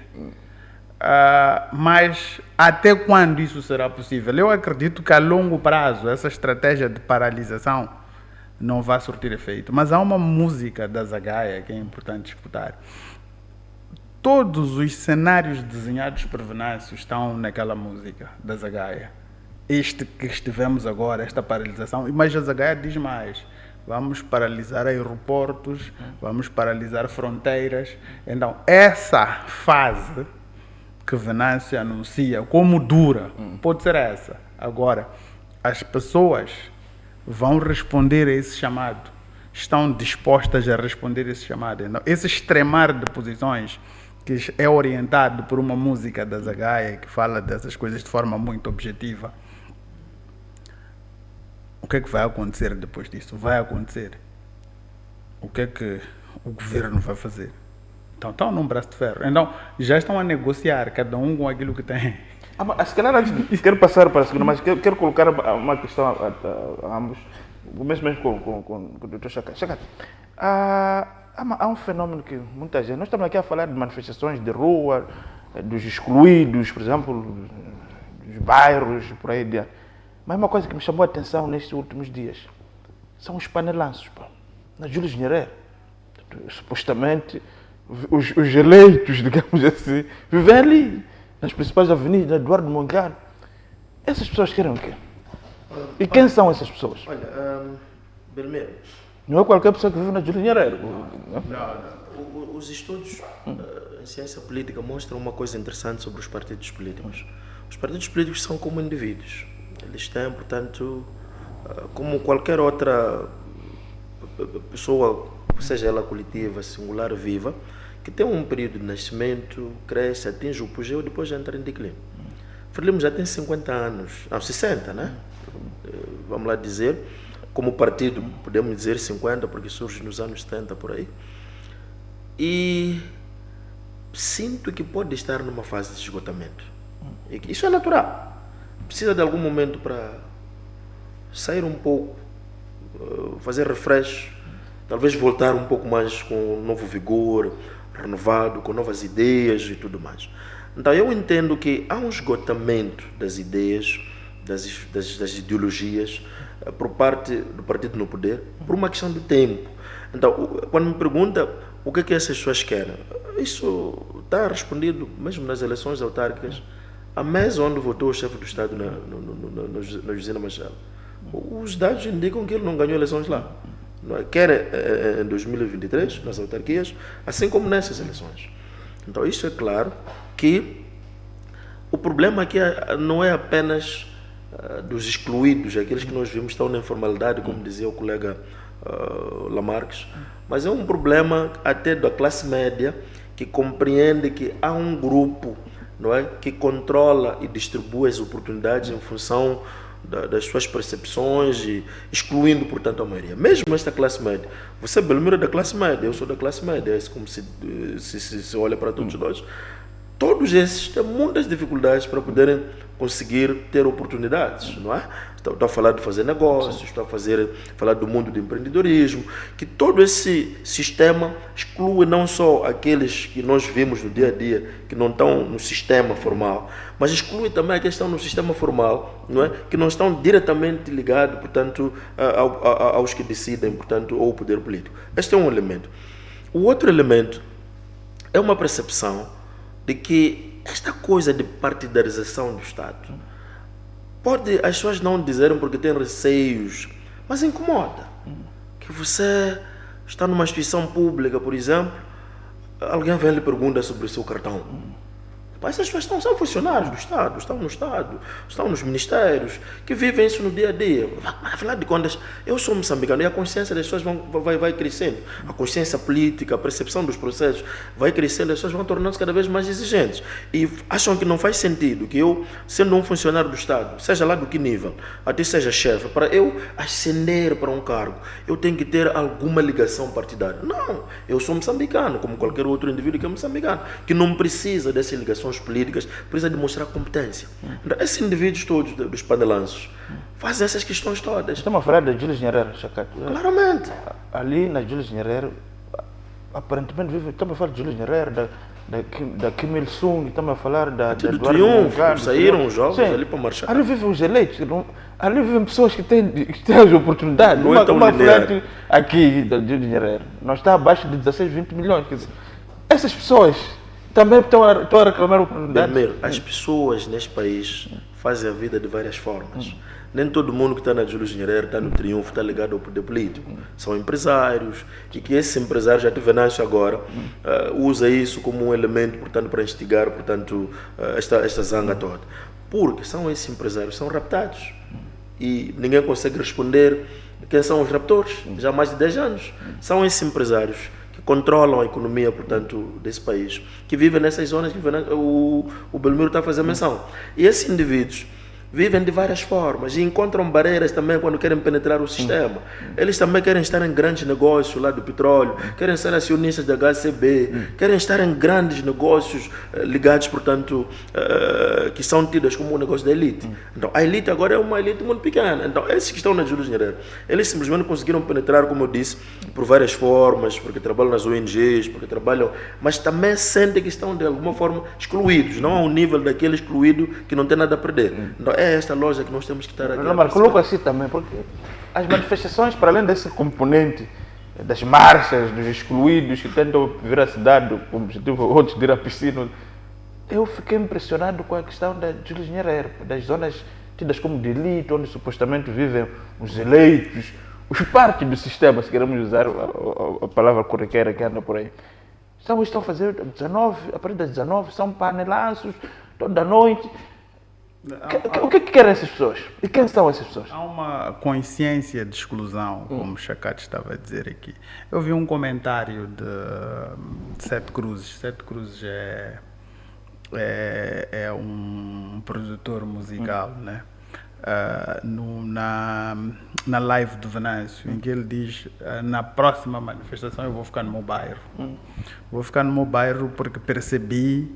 Mas até quando isso será possível? Eu acredito que a longo prazo essa estratégia de paralisação não vai surtir efeito. Mas há uma música da Zagaia que é importante escutar. Todos os cenários desenhados por Venâncio estão naquela música da Zagaia. Este que estivemos agora, esta paralisação, mas a Zagaia diz mais: vamos paralisar aeroportos, vamos paralisar fronteiras. Então essa fase que Venâncio anuncia como dura, pode ser essa. Agora, as pessoas vão responder a esse chamado, estão dispostas a responder a esse chamado. Então, esse extremar de posições, que é orientado por uma música da Zagaia, que fala dessas coisas de forma muito objetiva. O que é que vai acontecer depois disso? Vai acontecer. O que é que o governo vai fazer? Então, estão num braço de ferro. Então, já estão a negociar, cada um com aquilo que tem. Mas, se calhar, antes quero passar para a segunda, mas quero colocar uma questão a ambos. Começo mesmo com o Dr. Chacate. Chacate, há um fenômeno que muita gente... Nós estamos aqui a falar de manifestações de rua, dos excluídos, por exemplo, dos bairros, por aí adiante. Mas uma coisa que me chamou a atenção nestes últimos dias são os panelanços, na Júlio Nyerere. Supostamente... Os eleitos, digamos assim, vivem ali, nas principais avenidas, Eduardo Mondlane. Essas pessoas querem o quê? E quem são essas pessoas? Olha, Belmiro. Não é qualquer pessoa que vive na Júlio Nyerere. Não. Os estudos em ciência política mostram uma coisa interessante sobre os partidos políticos. Os partidos políticos são como indivíduos. Eles têm, portanto, como qualquer outra pessoa, seja ela coletiva, singular, viva, que tem um período de nascimento, cresce, atinge o apogeu e depois entra em declínio. Frelimo já tem 50 anos, 60, né? Vamos lá dizer, como partido, podemos dizer 50, porque surge nos anos 70 por aí. E sinto que pode estar numa fase de esgotamento. E isso é natural. Precisa de algum momento para sair um pouco, fazer refresh, talvez voltar um pouco mais com um novo vigor, renovado, com novas ideias e tudo mais. Então eu entendo que há um esgotamento das ideias, das ideologias, por parte do partido no poder, por uma questão de tempo. Então, quando me pergunta o que é que essas pessoas querem, isso está respondido mesmo nas eleições autárquicas, há mês onde votou o chefe do Estado na Josina Machado. Os dados indicam que ele não ganhou eleições lá. Quer em 2023, nas autarquias, assim como nessas eleições. Então, isso é claro que o problema aqui não é apenas dos excluídos, aqueles que nós vimos estão na informalidade, como dizia o colega Lamarques, mas é um problema até da classe média, que compreende que há um grupo, não é, que controla e distribui as oportunidades em função das suas percepções, e excluindo, portanto, a maioria. Mesmo esta classe média, você, Belmiro, é da classe média, eu sou da classe média, é como se olha para todos nós. Todos esses têm muitas dificuldades para poderem conseguir ter oportunidades, não é? estou a falar de fazer negócios, estou a falar do mundo do empreendedorismo, que todo esse sistema exclui não só aqueles que nós vemos no dia a dia, que não estão no sistema formal, mas exclui também aqueles que estão no sistema formal, não é? Que não estão diretamente ligados, portanto, aos que decidem, portanto, ao poder político. Este é um elemento. O outro elemento é uma percepção de que esta coisa de partidarização do Estado pode as pessoas não dizerem porque têm receios, mas incomoda. Que você está numa instituição pública, por exemplo, alguém vem e lhe pergunta sobre o seu cartão. Essas pessoas são funcionários do Estado, estão no Estado, estão nos ministérios, que vivem isso no dia a dia. Afinal de contas, eu sou moçambicano e a consciência das pessoas vai crescendo. A consciência política, a percepção dos processos vai crescendo, as pessoas vão tornando-se cada vez mais exigentes. E acham que não faz sentido que eu, sendo um funcionário do Estado, seja lá do que nível, até seja chefe, para eu ascender para um cargo, eu tenho que ter alguma ligação partidária. Não, eu sou moçambicano, como qualquer outro indivíduo que é moçambicano, que não precisa dessas ligações políticas, precisa demonstrar competência. Então, esses indivíduos todos dos panelanços fazem essas questões todas. Estamos a falar da Júlio Nyerere, Chacate. Claramente. Ali na Júlio Nyerere, aparentemente estamos a falar de Júlio Nyerere, da Kim Il-sung, estamos a falar da do Eduardo triunfo, Montalvo, saíram os jovens sim, ali para marchar. Ali vivem os eleitos, ali vivem pessoas que têm as oportunidades. Não é tão linear. frente aqui da Júlio Nyerere, nós está abaixo de 16, 20 milhões. Quer dizer, essas pessoas também estão a reclamar oportunidades. Primeiro, as pessoas neste país fazem a vida de várias formas. Nem todo mundo que está na Júlio Nyerere, está no triunfo, está ligado ao poder político. São empresários, e que esses empresários, já tive Venâncio agora, usa isso como um elemento, portanto, para instigar, portanto, esta zanga toda. Porque são esses empresários, são raptados. E ninguém consegue responder quem são os raptores, já há mais de 10 anos. São esses empresários que controlam a economia, portanto, desse país, que vivem nessas zonas que o Belmiro está a fazer menção. E esses indivíduos vivem de várias formas e encontram barreiras também quando querem penetrar o sistema. Eles também querem estar em grandes negócios lá do petróleo, querem ser acionistas da HCB, querem estar em grandes negócios ligados, portanto, que são tidos como um negócio da elite. Então, a elite agora é uma elite muito pequena. Então, esses que estão na Júlio Nyerere, eles simplesmente conseguiram penetrar, como eu disse, por várias formas, porque trabalham nas ONGs, porque trabalham, mas também sentem que estão, de alguma forma, excluídos, não ao nível daquele excluído que não tem nada a perder. Então, é esta loja que nós temos que estar aqui. Não, mas coloco assim também, porque as manifestações, para além desse componente das marchas, dos excluídos que tentam vir à cidade com o objetivo, outros de ir à piscina, eu fiquei impressionado com a questão da Júlio Nyerere, das zonas tidas como de elite, onde supostamente vivem os eleitos, os partes do sistema, se queremos usar a palavra corriqueira que anda por aí. Então, estão a fazer 19, a partir das 19, são panelaços, toda noite. O que querem essas pessoas? E quem são essas pessoas? Há uma consciência de exclusão, como o Chacate estava a dizer aqui. Eu vi um comentário de Sete Cruzes. Sete Cruzes é um produtor musical, né? Na live do Venâncio, em que ele diz: na próxima manifestação eu vou ficar no meu bairro. Vou ficar no meu bairro porque percebi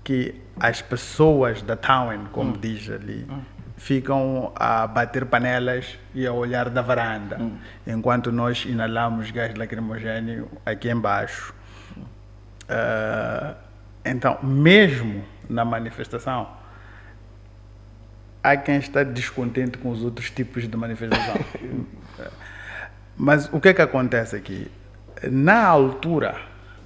que as pessoas da town, como diz ali, ficam a bater panelas e a olhar da varanda, enquanto nós inalamos gás lacrimogéneo aqui embaixo. Então, mesmo na manifestação, há quem está descontente com os outros tipos de manifestação. Mas o que é que acontece aqui? Na altura,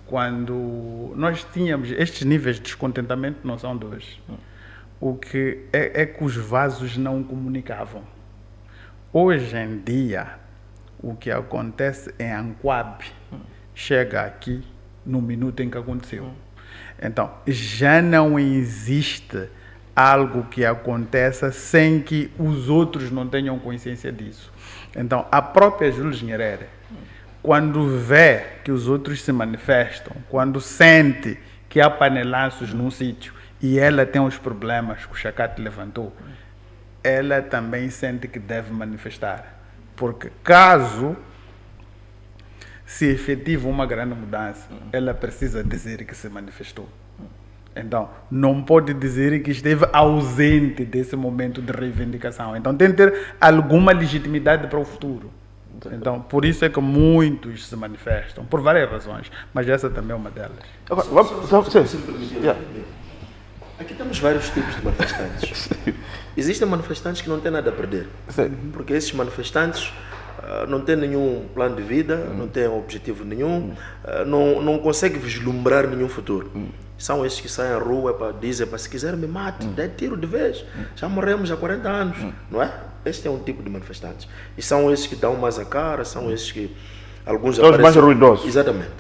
quando nós tínhamos estes níveis de descontentamento, não são dois. O que é que os vasos não comunicavam. Hoje em dia, o que acontece em Anquabe chega aqui no minuto em que aconteceu. Então, já não existe algo que aconteça sem que os outros não tenham consciência disso. Então, a própria Júlio Nyerere, quando vê que os outros se manifestam, quando sente que há panelaços num sítio e ela tem os problemas que o Chacate levantou, ela também sente que deve manifestar. Porque caso se efetive uma grande mudança, ela precisa dizer que se manifestou. Então, não pode dizer que esteve ausente desse momento de reivindicação. Então, tem que ter alguma legitimidade para o futuro. Então, por isso é que muitos se manifestam, por várias razões, mas essa também é uma delas. Agora, Se me permitir, aqui temos vários tipos de manifestantes. Existem manifestantes que não têm nada a perder, porque esses manifestantes não têm nenhum plano de vida, não têm objetivo nenhum, não conseguem vislumbrar nenhum futuro. São esses que saem à rua para dizer, se quiser me mate, dê tiro de vez, já morremos há 40 anos, não é? Este é um tipo de manifestantes. E são esses que dão mais a cara, são esses que alguns são os mais ruidosos. Exatamente.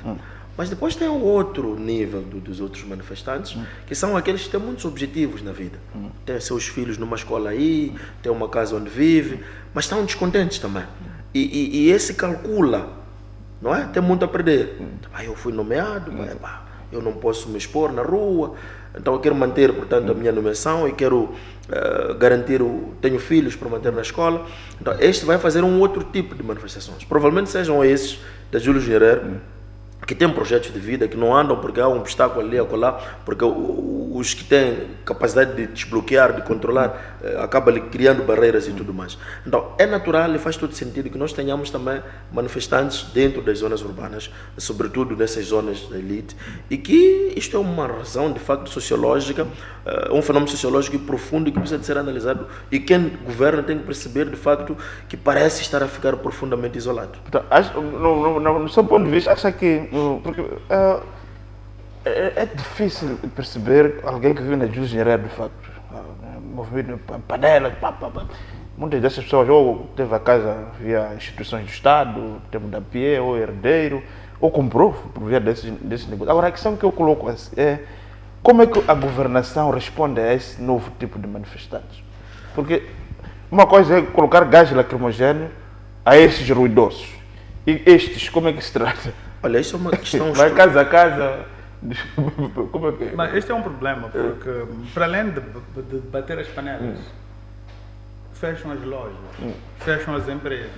Mas depois tem um outro nível dos outros manifestantes, que são aqueles que têm muitos objetivos na vida. Tem seus filhos numa escola aí, tem uma casa onde vive, mas estão descontentes também. E esse calcula, não é? Tem muito a perder. Eu fui nomeado, eu não posso me expor na rua, então eu quero manter, portanto, a minha nomeação e quero garantir, tenho filhos para manter na escola. Então este vai fazer um outro tipo de manifestações. Provavelmente sejam esses da Júlio Nyerere, que têm projetos de vida, que não andam porque há um obstáculo ali, acolá, porque os que têm capacidade de desbloquear, de controlar, acabam criando barreiras e tudo mais. Então, é natural e faz todo sentido que nós tenhamos também manifestantes dentro das zonas urbanas, sobretudo nessas zonas da elite, e que isto é uma razão, de facto, sociológica, um fenômeno sociológico profundo que precisa de ser analisado, e quem governa tem que perceber, de facto, que parece estar a ficar profundamente isolado. Então, no seu ponto de vista, acha que porque é difícil perceber alguém que vive na Júlio Nyerere, de facto, movimento panelas, muitas dessas pessoas ou teve a casa via instituições do Estado, teve da PIE ou herdeiro, ou comprou por via desse negócio. Agora, a questão que eu coloco é como é que a governação responde a esse novo tipo de manifestantes? Porque uma coisa é colocar gás lacrimogéneo a esses ruidosos, e estes, como é que se trata? Olha, isso é uma questão... Vai casa a casa. Como é que é? Mas este é um problema, porque para além de bater as panelas, fecham as lojas, fecham as empresas.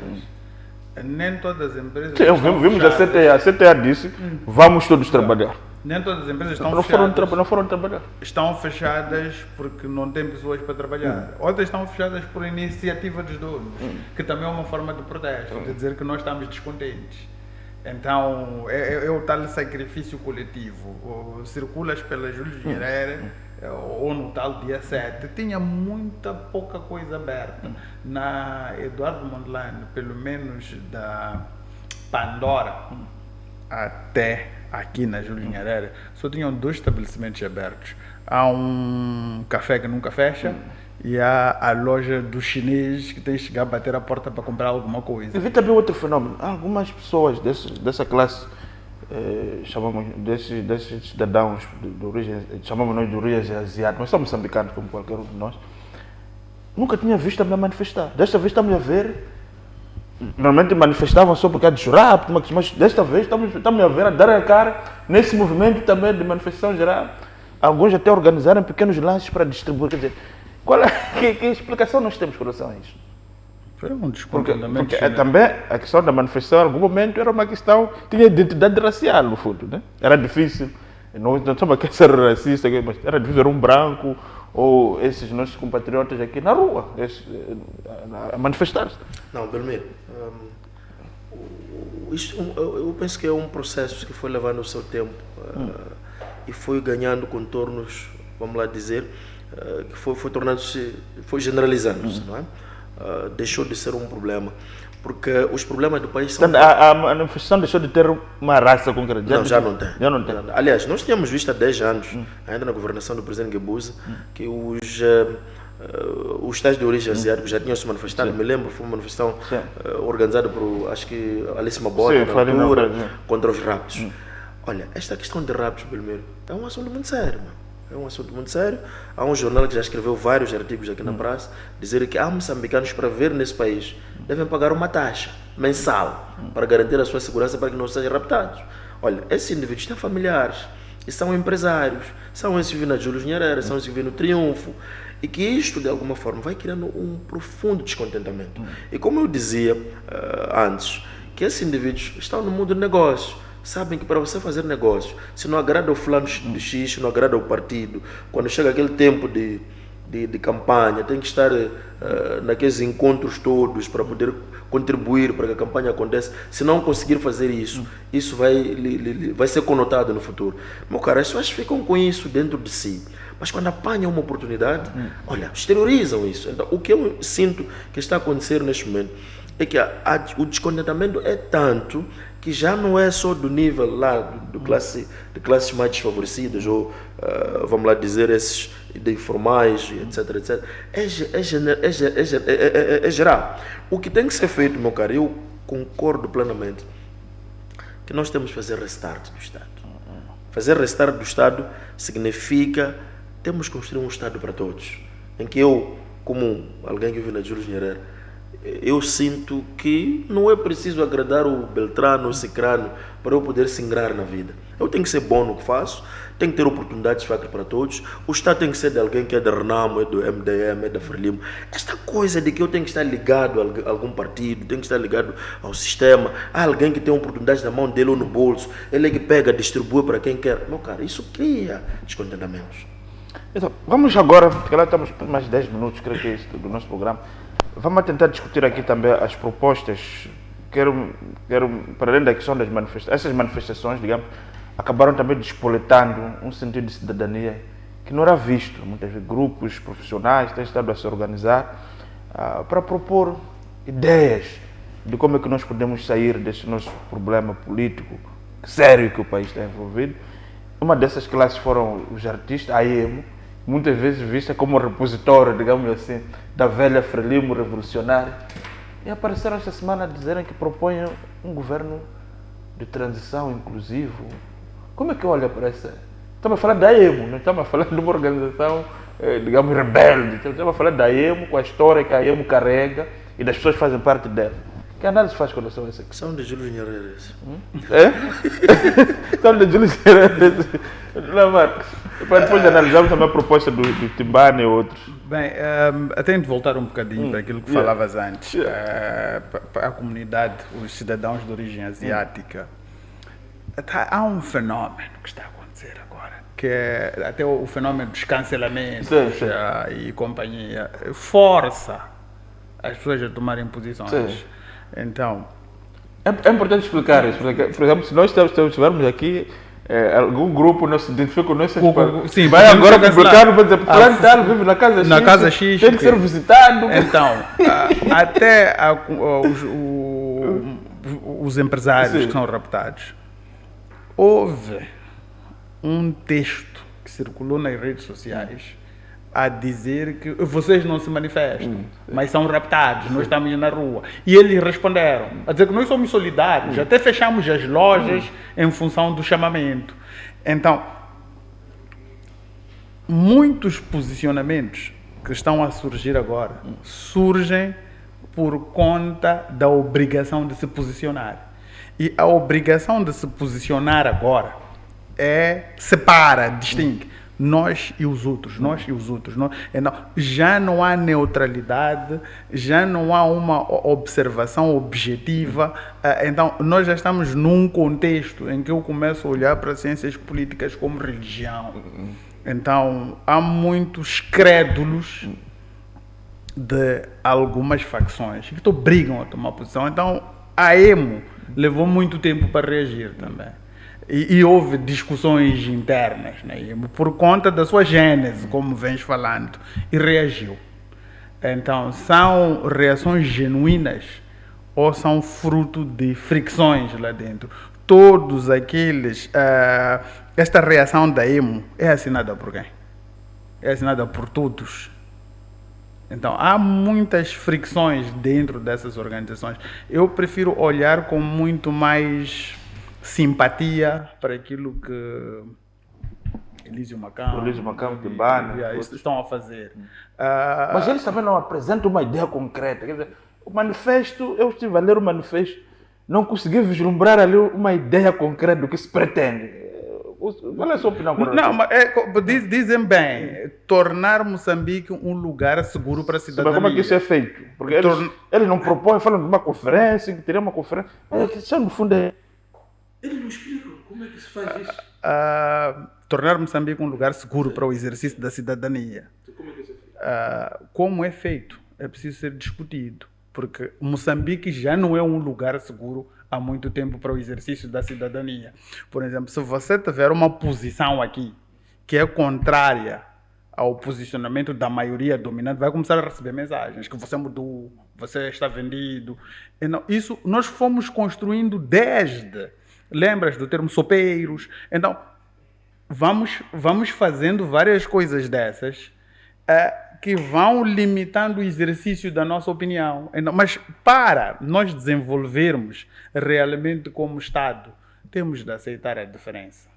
Nem todas as empresas. Sim, vimos a CTA disse: vamos todos trabalhar. Nem todas as empresas estão não fechadas. Não foram trabalhar. Estão fechadas porque não tem pessoas para trabalhar. Outras estão fechadas por iniciativa dos donos, que também é uma forma de protesto, de dizer que nós estamos descontentes. Então, é o tal sacrifício coletivo. Circulas pela Júlio Nyerere, ou no tal dia 7, tinha muita pouca coisa aberta. Na Eduardo Mondlane, pelo menos da Pandora até aqui na Júlio Nyerere, só tinham 2 estabelecimentos abertos. Há um café que nunca fecha, e há a loja do chinês que tem que chegar a bater a porta para comprar alguma coisa. E vi também outro fenômeno. Algumas pessoas dessa classe, chamamos desses cidadãos de origem, chamamos nós de origem asiática, mas são moçambicanos como qualquer um de nós, nunca tinha visto a me manifestar. Desta vez estamos a ver, normalmente manifestavam só por causa de chorar, mas desta vez estamos a ver, a dar a cara nesse movimento também de manifestação geral. Alguns até organizaram pequenos lanches para distribuir. Quer dizer, que explicação nós temos com relação a isso? Foi um descontentamento. Porque também a questão da manifestação, em algum momento, era uma questão, tinha identidade racial, no fundo, né? Era difícil, não estamos aqui a ser racista, mas era difícil ver um branco ou esses nossos compatriotas aqui na rua, a manifestar-se. Não, Belmiro, eu penso que é um processo que foi levando o seu tempo e foi ganhando contornos, vamos lá dizer, que foi tornando-se, foi generalizando-se, não é? Deixou de ser um problema, porque os problemas do país são... A manifestação deixou de ter uma raça concreta? Não, já não tem. Já não tem. Aliás, nós tínhamos visto há 10 anos, ainda na governação do presidente Guebuza, que os tais de origem asiática já tinham se manifestado. Me lembro, foi uma manifestação organizada por, acho que, Alice Mabota, na altura, contra os raptos. Olha, esta questão de raptos, Belmiro, é um assunto muito sério, mano. É um assunto muito sério. Há um jornal que já escreveu vários artigos aqui na praça, dizer que há moçambicanos para viver nesse país devem pagar uma taxa mensal para garantir a sua segurança para que não sejam raptados. Olha, esses indivíduos têm familiares e são empresários, são esses que vivem na Júlio Nyerere, são esses que vivem no Triunfo, e que isto, de alguma forma, vai criando um profundo descontentamento. E como eu dizia antes, que esses indivíduos estão no mundo do negócio, sabem que para você fazer negócio, se não agrada o fulano de X, não agrada o partido, quando chega aquele tempo de campanha, tem que estar naqueles encontros todos para poder contribuir para que a campanha aconteça. Se não conseguir fazer isso, isso vai ser conotado no futuro. Meu cara, as pessoas ficam com isso dentro de si, mas quando apanham uma oportunidade, olha, exteriorizam isso. Então, o que eu sinto que está acontecendo neste momento é que o descontentamento é tanto que já não é só do nível lá de classes mais desfavorecidas, ou vamos lá dizer, esses de informais, etc, etc. É geral. O que tem que ser feito, meu caro, eu concordo plenamente, que nós temos que fazer restart do Estado. Fazer restart do Estado significa temos que construir um Estado para todos, em que eu, como alguém que vive na Júlio Nyerere, eu sinto que não é preciso agradar o Beltrano ou Cicrano para eu poder se ingrar na vida. Eu tenho que ser bom no que faço, tenho que ter oportunidades facas para todos. O Estado tem que ser de alguém que é da Renamo, é do MDM, é da Frelimo. Esta coisa de que eu tenho que estar ligado a algum partido, tenho que estar ligado ao sistema, há alguém que tem oportunidades na mão dele ou no bolso, ele é que pega, distribui para quem quer. Meu cara, isso cria descontentamentos. Então, vamos agora, porque lá estamos por mais de 10 minutos, creio que é isso do nosso programa. Vamos tentar discutir aqui também as propostas. Quero para além da questão das manifestações, essas manifestações, digamos, acabaram também despoletando um sentido de cidadania que não era visto. Muitas vezes grupos profissionais têm estado a se organizar para propor ideias de como é que nós podemos sair desse nosso problema político sério que o país está envolvido. Uma dessas classes foram os artistas, a EMO, muitas vezes vista como repositório, digamos assim, da velha Frelimo revolucionária. E apareceram esta semana a dizerem que propõem um governo de transição inclusivo. Como é que olha para essa? Estamos a falar da EMO, não estamos a falar de uma organização, digamos, rebelde. Estamos a falar da EMO, com a história que a EMO carrega e das pessoas que fazem parte dela. Que análise faz com relação a essa questão? São de Júlio Nyerere. É? São de Júlio Nyerere. Não, Marcos. Depois analisamos também a proposta do Timbane e outros. Bem, tenho de voltar um bocadinho para aquilo que falavas antes. Para a comunidade, os cidadãos de origem asiática, há um fenómeno que está a acontecer agora, que é até o fenómeno dos cancelamentos e companhia, força as pessoas a tomarem posições. Sim. Então, é importante explicar isso, porque, por exemplo, se nós estivermos aqui, algum grupo não se identifica com nós, sim, vai agora publicar, vai dizer, fulano tal vive na casa X, tem que ser visitado. Então, até os empresários que são raptados, houve um texto que circulou nas redes sociais a dizer que vocês não se manifestam, mas são raptados, nós estamos na rua. E eles responderam, a dizer que nós somos solidários, até fechamos as lojas em função do chamamento. Então, muitos posicionamentos que estão a surgir agora, surgem por conta da obrigação de se posicionar. E a obrigação de se posicionar agora separa, distingue. Nós e os outros, nós e os outros. Então, já não há neutralidade, já não há uma observação objetiva. Então, nós já estamos num contexto em que eu começo a olhar para as ciências políticas como religião. Então, há muitos crédulos de algumas facções que obrigam a tomar posição. Então, a EMO levou muito tempo para reagir também. E houve discussões internas, né, por conta da sua gênese, como vens falando, e reagiu. Então, são reações genuínas ou são fruto de fricções lá dentro? Todos aqueles... esta reação da EMO é assinada por quem? É assinada por todos. Então, há muitas fricções dentro dessas organizações. Eu prefiro olhar com muito mais simpatia para aquilo que Elísio Macam, Timbane, estão a fazer. Mas eles também não apresentam uma ideia concreta. Quer dizer, o manifesto, eu estive a ler o manifesto, não consegui vislumbrar ali uma ideia concreta do que se pretende. Qual é a sua opinião? Não, mas dizem bem, tornar Moçambique um lugar seguro para a cidadania. Mas como é que isso é feito? Porque eles não propõem, falam de uma conferência, que teria uma conferência. Mas isso no fundo Ele não explica como é que se faz isso. Tornar Moçambique um lugar seguro para o exercício da cidadania. Como é que isso é feito? Como é feito? É preciso ser discutido, porque Moçambique já não é um lugar seguro há muito tempo para o exercício da cidadania. Por exemplo, se você tiver uma posição aqui que é contrária ao posicionamento da maioria dominante, vai começar a receber mensagens que você mudou, você está vendido. Então, isso nós fomos construindo desde... Lembras do termo sopeiros? Então, vamos fazendo várias coisas dessas que vão limitando o exercício da nossa opinião. Então, mas para nós desenvolvermos realmente como Estado, temos de aceitar a diferença.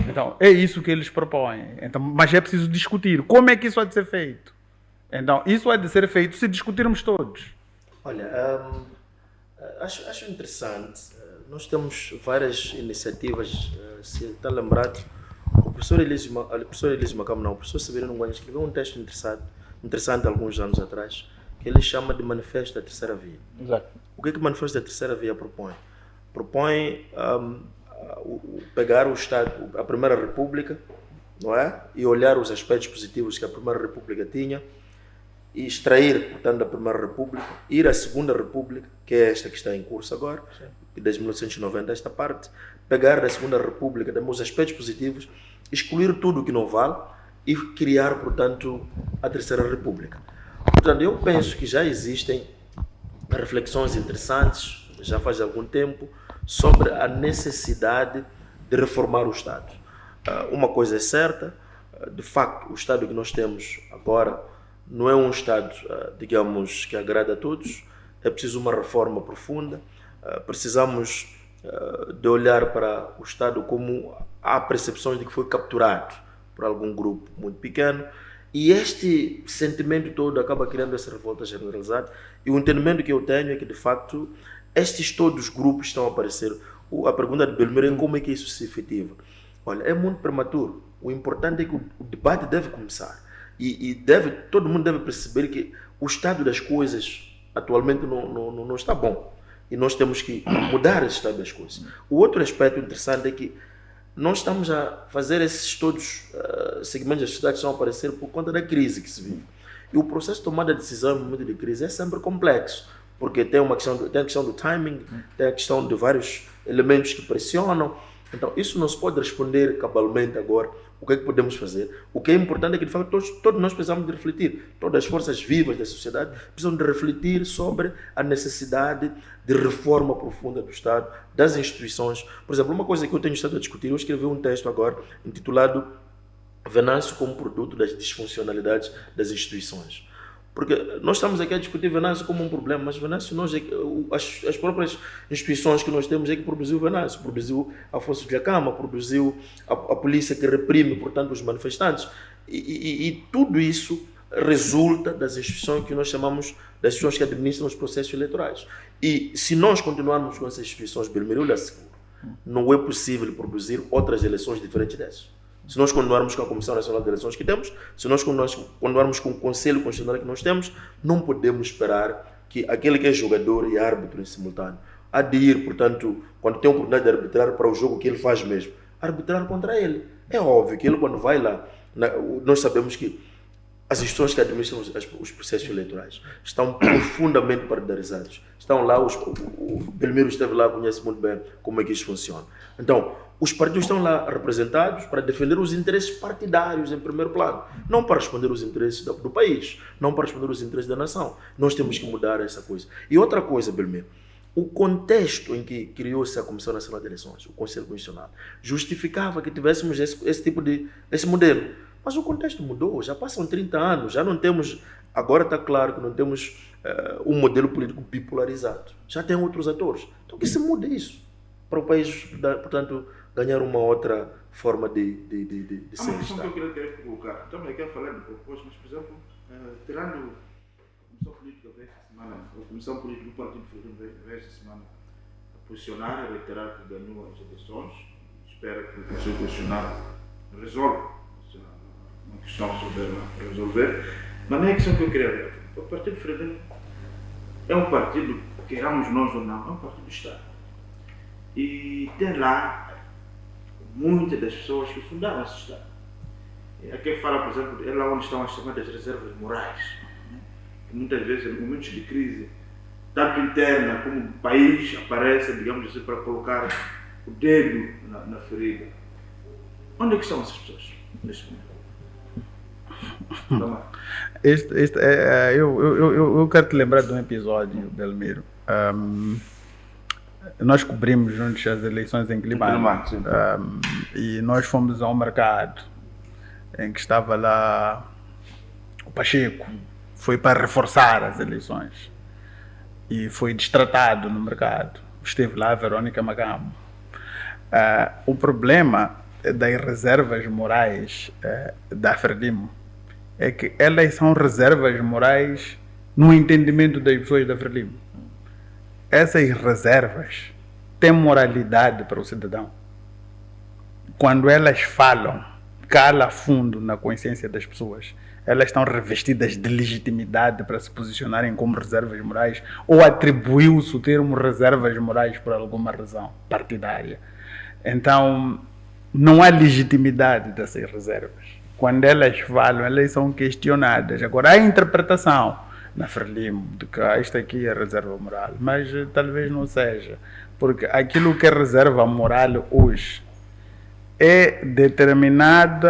Então, é isso que eles propõem. Então, mas é preciso discutir. Como é que isso há de ser feito? Então, isso há de ser feito se discutirmos todos. Olha, acho interessante. Nós temos várias iniciativas, se está lembrado, o professor Elísio Macamo, não, o professor Severino Nguyen escreveu um texto interessante há alguns anos atrás, que ele chama de Manifesto da Terceira Via. Exato. O que o Manifesto da Terceira Via propõe? Propõe pegar o Estado, a Primeira República, não é? E olhar os aspectos positivos que a Primeira República tinha, e extrair, portanto, da Primeira República, ir à Segunda República, que é esta que está em curso agora, desde 1990, esta parte, pegar da Segunda República, os aspectos positivos, excluir tudo o que não vale e criar, portanto, a Terceira República. Portanto, eu penso que já existem reflexões interessantes, já faz algum tempo, sobre a necessidade de reformar o Estado. Uma coisa é certa, de facto, o Estado que nós temos agora não é um Estado, digamos, que agrada a todos. É preciso uma reforma profunda. Precisamos de olhar para o Estado como há percepções de que foi capturado por algum grupo muito pequeno. E este sentimento todo acaba criando essa revolta generalizada. E o entendimento que eu tenho é que, de facto, estes todos os grupos estão a aparecer. A pergunta de Belmiro é como é que isso se efetiva. Olha, é muito prematuro. O importante é que o debate deve começar. E todo mundo deve perceber que o estado das coisas atualmente não está bom. E nós temos que mudar esse estado das coisas. O outro aspecto interessante é que nós estamos a fazer esses todos segmentos da sociedade que estão a aparecer por conta da crise que se vive. E o processo de tomada de decisão em momento de crise é sempre complexo, porque tem a questão do timing, tem a questão de vários elementos que pressionam. Então, isso não se pode responder cabalmente agora. O que é que podemos fazer? O que é importante é que, de facto, todos nós precisamos de refletir. Todas as forças vivas da sociedade precisam de refletir sobre a necessidade de reforma profunda do Estado, das instituições. Por exemplo, uma coisa que eu tenho estado a discutir, eu escrevi um texto agora intitulado Venâncio como produto das disfuncionalidades das instituições. Porque nós estamos aqui a discutir Venâncio como um problema, mas Venâncio, as próprias instituições que nós temos é que produziu Venâncio, produziu a Força de Acama, produziu a polícia que reprime, portanto, os manifestantes. E tudo isso resulta das instituições que nós chamamos das instituições que administram os processos eleitorais. E se nós continuarmos com essas instituições, Belmiro, eu lhe asseguro, não é possível produzir outras eleições diferentes dessas. Se nós continuarmos com a Comissão Nacional de Eleições que temos, se nós continuarmos com o Conselho Constitucional que nós temos, não podemos esperar que aquele que é jogador e árbitro em simultâneo há de ir, portanto, quando tem a oportunidade de arbitrar para o jogo que ele faz mesmo, arbitrar contra ele. É óbvio que ele, quando vai lá, nós sabemos que as instituições que administram os processos eleitorais estão profundamente partidarizados. Estão lá, o Belmiro esteve lá, conhece muito bem como é que isso funciona. Então, os partidos estão lá representados para defender os interesses partidários em primeiro plano, não para responder os interesses do país, não para responder os interesses da nação. Nós temos que mudar essa coisa. E outra coisa, Belmiro, o contexto em que criou-se a Comissão Nacional de Eleições, o Conselho Constitucional, justificava que tivéssemos esse modelo. Mas o contexto mudou, já passam 30 anos, já não temos, agora está claro que não temos um modelo político bipolarizado. Já tem outros atores. Então que se mude isso, para o país, portanto, ganhar uma outra forma de ser. Uma questão que eu queria colocar, estamos aqui a falar de propósito, mas, por exemplo, tirando a Comissão Política desta semana, a Comissão Política do Partido Frelimo desta semana, a posicionar, a reiterar que ganhou as eleições, espera que o Conselho Constitucional resolva uma questão sobre resolver, mas não é a questão que eu queria ver. O Partido Frelimo é um partido, queiramos nós ou não, é um partido do Estado. E tem lá muitas das pessoas que fundaram esse Estado. Aqui fala, por exemplo, é lá onde estão as chamadas reservas morais, né? Que muitas vezes, em momentos de crise, tanto interna como o país, aparecem, digamos assim, para colocar o dedo na ferida. Onde é que estão essas pessoas neste momento? Eu quero te lembrar de um episódio, Belmiro. Nós cobrimos juntos as eleições em Climate, e nós fomos ao mercado em que estava lá o Pacheco, foi para reforçar as eleições e foi destratado no mercado. Esteve lá a Verônica Macamo. O problema das reservas morais da Frelimo é que elas são reservas morais no entendimento das pessoas da Frelimo. Essas reservas têm moralidade para o cidadão. Quando elas falam, cala fundo na consciência das pessoas, elas estão revestidas de legitimidade para se posicionarem como reservas morais, ou atribuiu-se o termo reservas morais por alguma razão partidária. Então, não há legitimidade dessas reservas. Quando elas falam, elas são questionadas. Agora, há interpretação na Frelimo de que esta aqui é reserva moral, mas talvez não seja, porque aquilo que é reserva moral hoje é determinado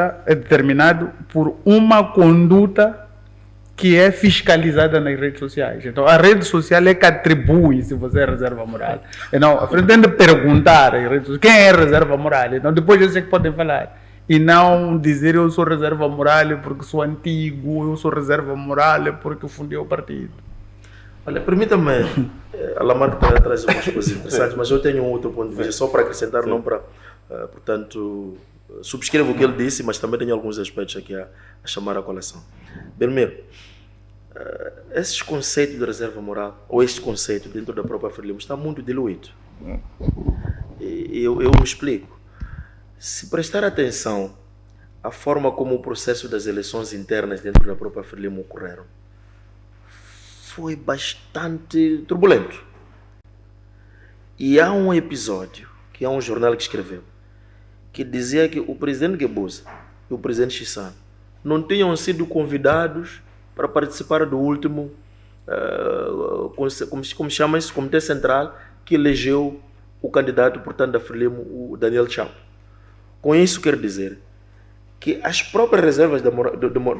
por uma conduta que é fiscalizada nas redes sociais. Então, a rede social é que atribui se você é reserva moral. Então, a frente tem de perguntar às redes sociais quem é reserva moral. Então, depois eles é que podem falar. E não dizer eu sou reserva moral porque sou antigo, eu sou reserva moral porque fundei o partido. Olha, permita-me, a Lamarck para trazer umas coisas interessantes, mas eu tenho um outro ponto de vista, só para acrescentar, não para, portanto, subscrevo o que ele disse, mas também tenho alguns aspectos aqui a chamar a colação. Belmiro, esses conceitos de reserva moral, ou este conceito dentro da própria Frelimo, está muito diluído. E eu me explico. Se prestar atenção à forma como o processo das eleições internas dentro da própria Frelimo ocorreram, foi bastante turbulento. E há um episódio, que há um jornal que escreveu, que dizia que o presidente Guebuza e o presidente Chissano não tinham sido convidados para participar do último, como chama isso, Comitê Central, que elegeu o candidato, portanto, da Frelimo, o Daniel Chapo. Com isso quer dizer que as próprias reservas da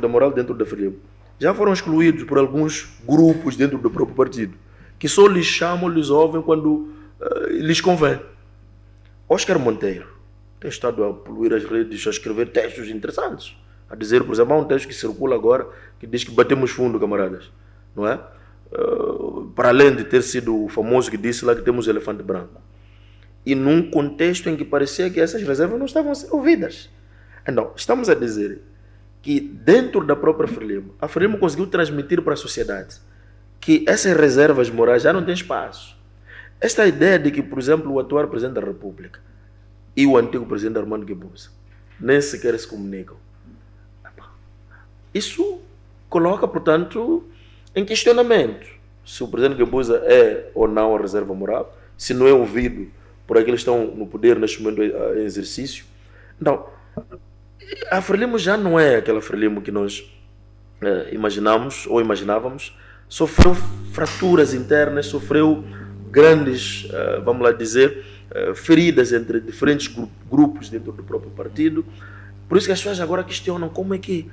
moral dentro da Frelimo já foram excluídos por alguns grupos dentro do próprio partido, que só lhes chamam, lhes ouvem quando lhes convém. Oscar Monteiro tem estado a poluir as redes, a escrever textos interessantes, a dizer, por exemplo, há um texto que circula agora, que diz que batemos fundo, camaradas, não é? Para além de ter sido o famoso que disse lá que temos elefante branco. E num contexto em que parecia que essas reservas não estavam a ser ouvidas. Então, estamos a dizer que dentro da própria Frelimo, a Frelimo conseguiu transmitir para a sociedade que essas reservas morais já não têm espaço. Esta ideia de que, por exemplo, o atual Presidente da República e o antigo Presidente Armando Guebuza nem sequer se comunicam. Isso coloca, portanto, em questionamento se o Presidente Guebuza é ou não a reserva moral, se não é ouvido por aqueles que estão no poder neste momento em exercício. Então, a Frelimo já não é aquela Frelimo que nós imaginamos ou imaginávamos. Sofreu fraturas internas, sofreu grandes, vamos lá dizer, feridas entre diferentes grupos dentro do próprio partido. Por isso que as pessoas agora questionam como é que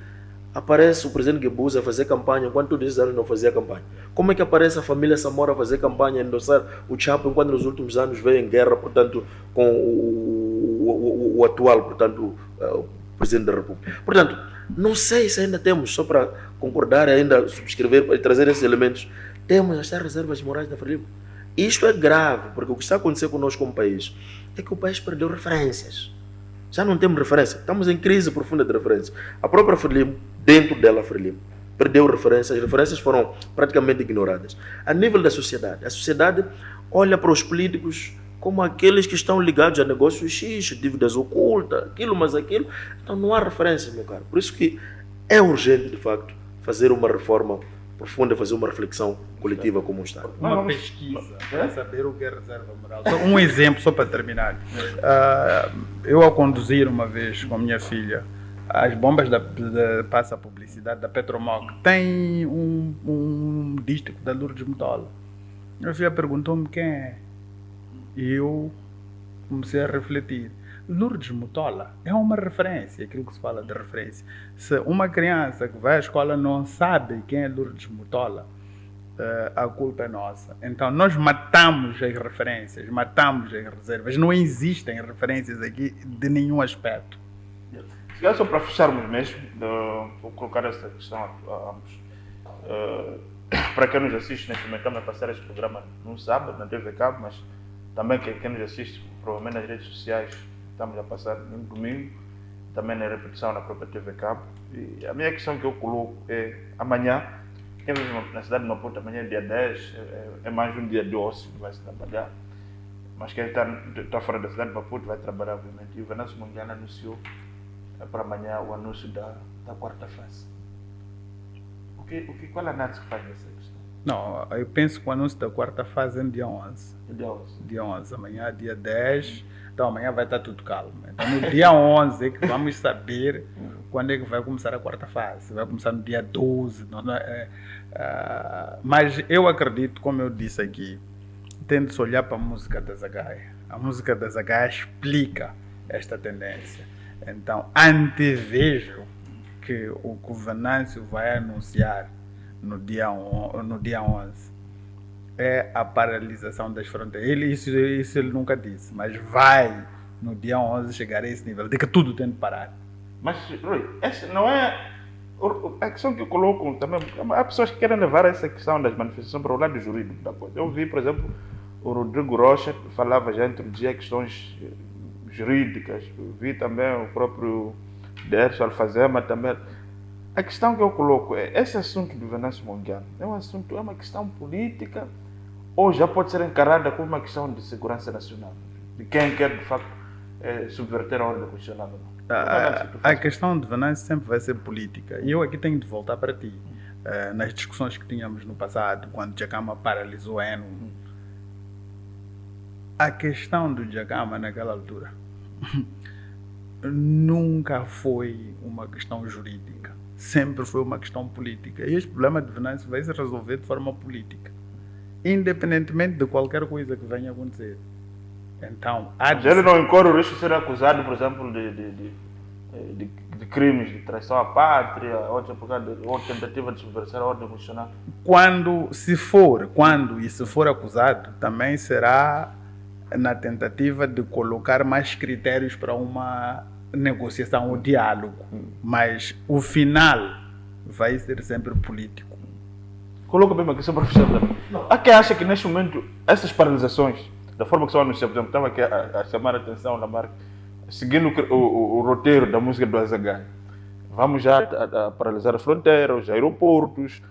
aparece o presidente Guebuza a fazer campanha enquanto todos esses anos não fazia campanha. Como é que aparece a família Samora a fazer campanha, a endossar o Chapo enquanto nos últimos anos veio em guerra, portanto, com o atual, portanto, o presidente da República. Portanto, não sei se ainda temos, só para concordar, ainda subscrever e trazer esses elementos, temos estas reservas morais da Frelimo. Isto é grave, porque o que está a acontecer conosco como país é que o país perdeu referências. Já não temos referência, estamos em crise profunda de referência. A própria Frelimo, dentro dela a Frelimo, perdeu referências, as referências foram praticamente ignoradas. A nível da sociedade, a sociedade olha para os políticos como aqueles que estão ligados a negócios X, dívidas ocultas, aquilo, mas aquilo. Então não há referências, meu caro. Por isso que é urgente, de facto, fazer uma reforma profunda, fazer uma reflexão coletiva como um Estado. Uma pesquisa para saber o que é reserva moral. Só um exemplo, só para terminar. Eu, ao conduzir uma vez com a minha filha, as bombas passa a publicidade da Petromoc, tem um dístico da Lourdes Mutola. A filha perguntou-me quem é. E eu comecei a refletir. Lourdes Mutola é uma referência, aquilo que se fala de referência. Se uma criança que vai à escola não sabe quem é Lourdes Mutola, a culpa é nossa. Então nós matamos as referências, matamos as reservas. Não existem referências aqui de nenhum aspecto. Se calhar só para fecharmos mesmo, vou colocar essa questão a ambos. Para quem nos assiste neste momento, estamos a passar este programa num sábado, na TV Cabo, mas também quem nos assiste, provavelmente nas redes sociais, estamos a passar num domingo, também na repetição na própria TV Cabo. E a minha questão que eu coloco é, amanhã, quem vive na cidade de Maputo, amanhã é dia 10, é mais um dia de ócio, vai se trabalhar. Mas quem está fora da cidade de Maputo vai trabalhar, obviamente. E o Venâncio Mondlane anunciou para amanhã o anúncio da quarta fase. Qual a análise que faz nessa questão? Não, eu penso que o anúncio da quarta fase é no dia 11. Dia 11. Dia 11. Amanhã é dia 10. Então amanhã vai estar tudo calmo. Então no dia 11 é que vamos saber quando é que vai começar a quarta fase. Vai começar no dia 12. Mas eu acredito, como eu disse aqui, tendo-se olhar para a música da Zagaia. A música da Zagaia explica esta tendência. Então antevejo que o Venâncio vai anunciar no dia 11 é a paralisação das fronteiras. Isso ele nunca disse, mas vai no dia 11 chegar a esse nível de que tudo tem de parar. Mas, Rui, essa não é a questão que eu coloco também. Há pessoas que querem levar essa questão das manifestações para o lado jurídico da coisa. Eu vi, por exemplo, o Rodrigo Rocha falava já introduzia questões jurídicas. Eu vi também o próprio Derso Alfazema também. A questão que eu coloco é, esse assunto do Venâncio Mondlane é uma questão política ou já pode ser encarada como uma questão de segurança nacional? De quem quer, de facto, subverter a ordem constitucional? A questão do Venâncio sempre vai ser política. E eu aqui tenho de voltar para ti. Nas discussões que tínhamos no passado, quando Djakama paralisou a ENU, a questão do Djakama naquela altura nunca foi uma questão jurídica, sempre foi uma questão política. E este problema de Venâncio vai se resolver de forma política, independentemente de qualquer coisa que venha a acontecer. Então, ele não incorre o risco de ser acusado, por exemplo, de crimes de traição à pátria, ou tentativa de subversão à ordem constitucional? Quando se for acusado, também será na tentativa de colocar mais critérios para uma negociação ou diálogo, mas o final vai ser sempre político. Coloca bem uma questão para fechar. Há quem acha que neste momento essas paralisações, da forma que são anunciadas, por exemplo, estava aqui a chamar a atenção na marca, seguindo o roteiro da música do Azaghai, vamos já a paralisar as fronteiras, os aeroportos,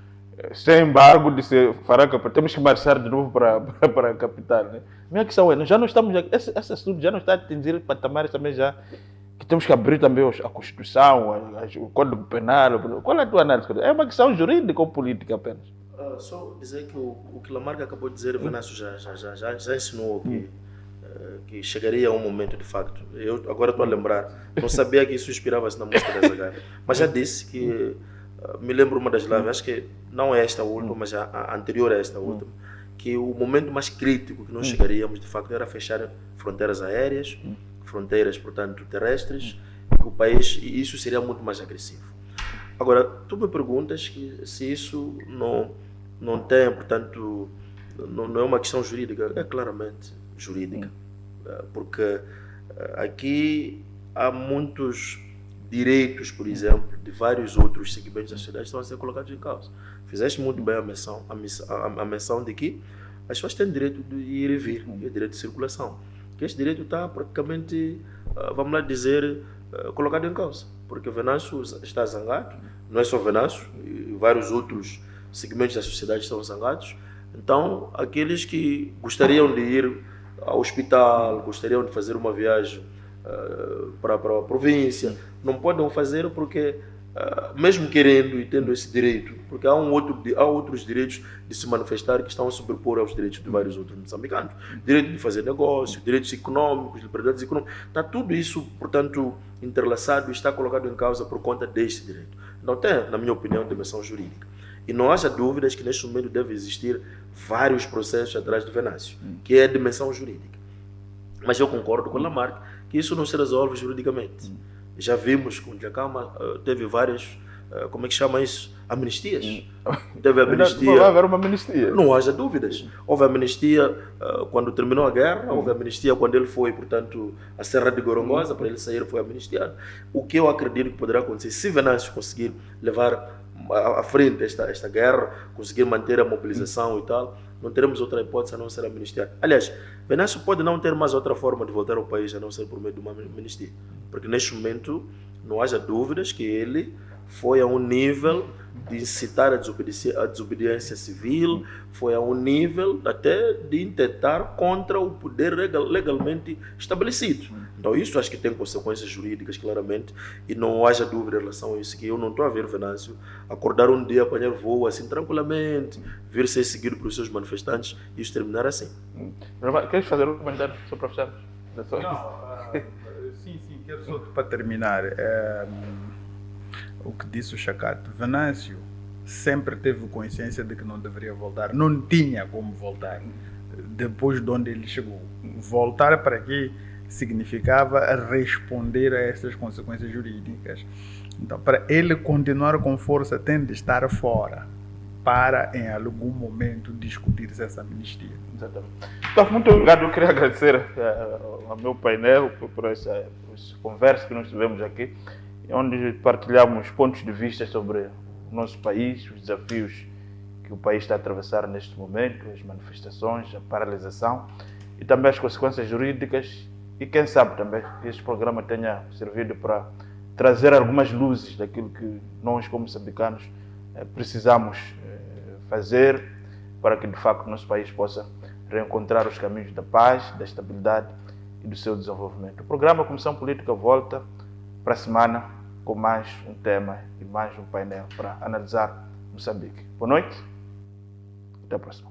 sem embargo de se fará temos que marchar de novo para a capital. Né? Minha questão é, já não estamos, esse assunto já não está a atingir patamares também já que temos que abrir também a Constituição, o Código Penal. Qual é a tua análise? É uma questão jurídica ou política apenas? Só dizer que o que Lamarca acabou de dizer, Venâncio já ensinou que chegaria um momento de facto. Eu agora estou a lembrar, não sabia que isso inspirava-se na música da Zagaia, mas já disse que me lembro uma das lives, acho que não é esta última, mas a anterior a esta última, que o momento mais crítico que nós chegaríamos de facto era fechar fronteiras aéreas, fronteiras, portanto, terrestres, que o país, e isso seria muito mais agressivo. Agora, tu me perguntas que se isso não tem, portanto, não é uma questão jurídica, é claramente jurídica, porque aqui há muitos direitos, por exemplo, de vários outros segmentos da sociedade que estão a ser colocados em causa. Fizeste muito bem a menção de que as pessoas têm direito de ir e vir, é direito de circulação. Que este direito está praticamente, vamos lá dizer, colocado em causa. Porque o Venâncio está zangado, não é só Venâncio, vários outros segmentos da sociedade estão zangados. Então, aqueles que gostariam de ir ao hospital, gostariam de fazer uma viagem para a província, não podem fazer porque mesmo querendo e tendo esse direito, porque há outros direitos de se manifestar que estão a sobrepor aos direitos de vários outros moçambicanos. Direito de fazer negócio, direitos econômicos, liberdades econômicas. Está tudo isso, portanto, entrelaçado e está colocado em causa por conta deste direito. Não tem, na minha opinião, dimensão jurídica. E não haja dúvidas que neste momento deve existir vários processos atrás do Venâncio, que é a dimensão jurídica. Mas eu concordo com o Lamarck que isso não se resolve juridicamente. Já vimos que o Dhlakama teve várias, como é que chama isso? Amnistias. Teve amnistia. Vai haver uma amnistia. Não haja dúvidas. Houve amnistia quando terminou a guerra, houve amnistia quando ele foi, portanto, à Serra de Gorongosa, para ele sair foi amnistiado. O que eu acredito que poderá acontecer, se Venâncio conseguir levar à frente esta guerra, conseguir manter a mobilização e tal, não teremos outra hipótese a não ser amnistiar. Aliás, Venâncio pode não ter mais outra forma de voltar ao país a não ser por meio de uma amnistia. Porque neste momento não haja dúvidas que ele foi a um nível de incitar a desobediência civil, foi a um nível até de intentar contra o poder legalmente estabelecido. Então isso acho que tem consequências jurídicas claramente e não haja dúvida em relação a isso, que eu não estou a ver Venâncio acordar um dia, apanhar voo assim tranquilamente, vir ser seguido pelos seus manifestantes e isso terminar assim. Queres fazer um comentário sobre o professor? Sim, quero só para terminar. O que disse o Chacato, Venâncio sempre teve consciência de que não deveria voltar, não tinha como voltar depois de onde ele chegou. Voltar para aqui significava responder a essas consequências jurídicas. Então, para ele continuar com força, tem de estar fora para, em algum momento, discutir-se essa amnistia. Exatamente. Então, muito obrigado. Eu queria agradecer ao meu painel por essa conversa que nós tivemos aqui, onde partilhamos pontos de vista sobre o nosso país, os desafios que o país está a atravessar neste momento, as manifestações, a paralisação e também as consequências jurídicas e quem sabe também que este programa tenha servido para trazer algumas luzes daquilo que nós como moçambicanos precisamos fazer para que de facto o nosso país possa reencontrar os caminhos da paz, da estabilidade e do seu desenvolvimento. O programa Comissão Política volta para a semana com mais um tema e mais um painel para analisar Moçambique. Boa noite, até a próxima.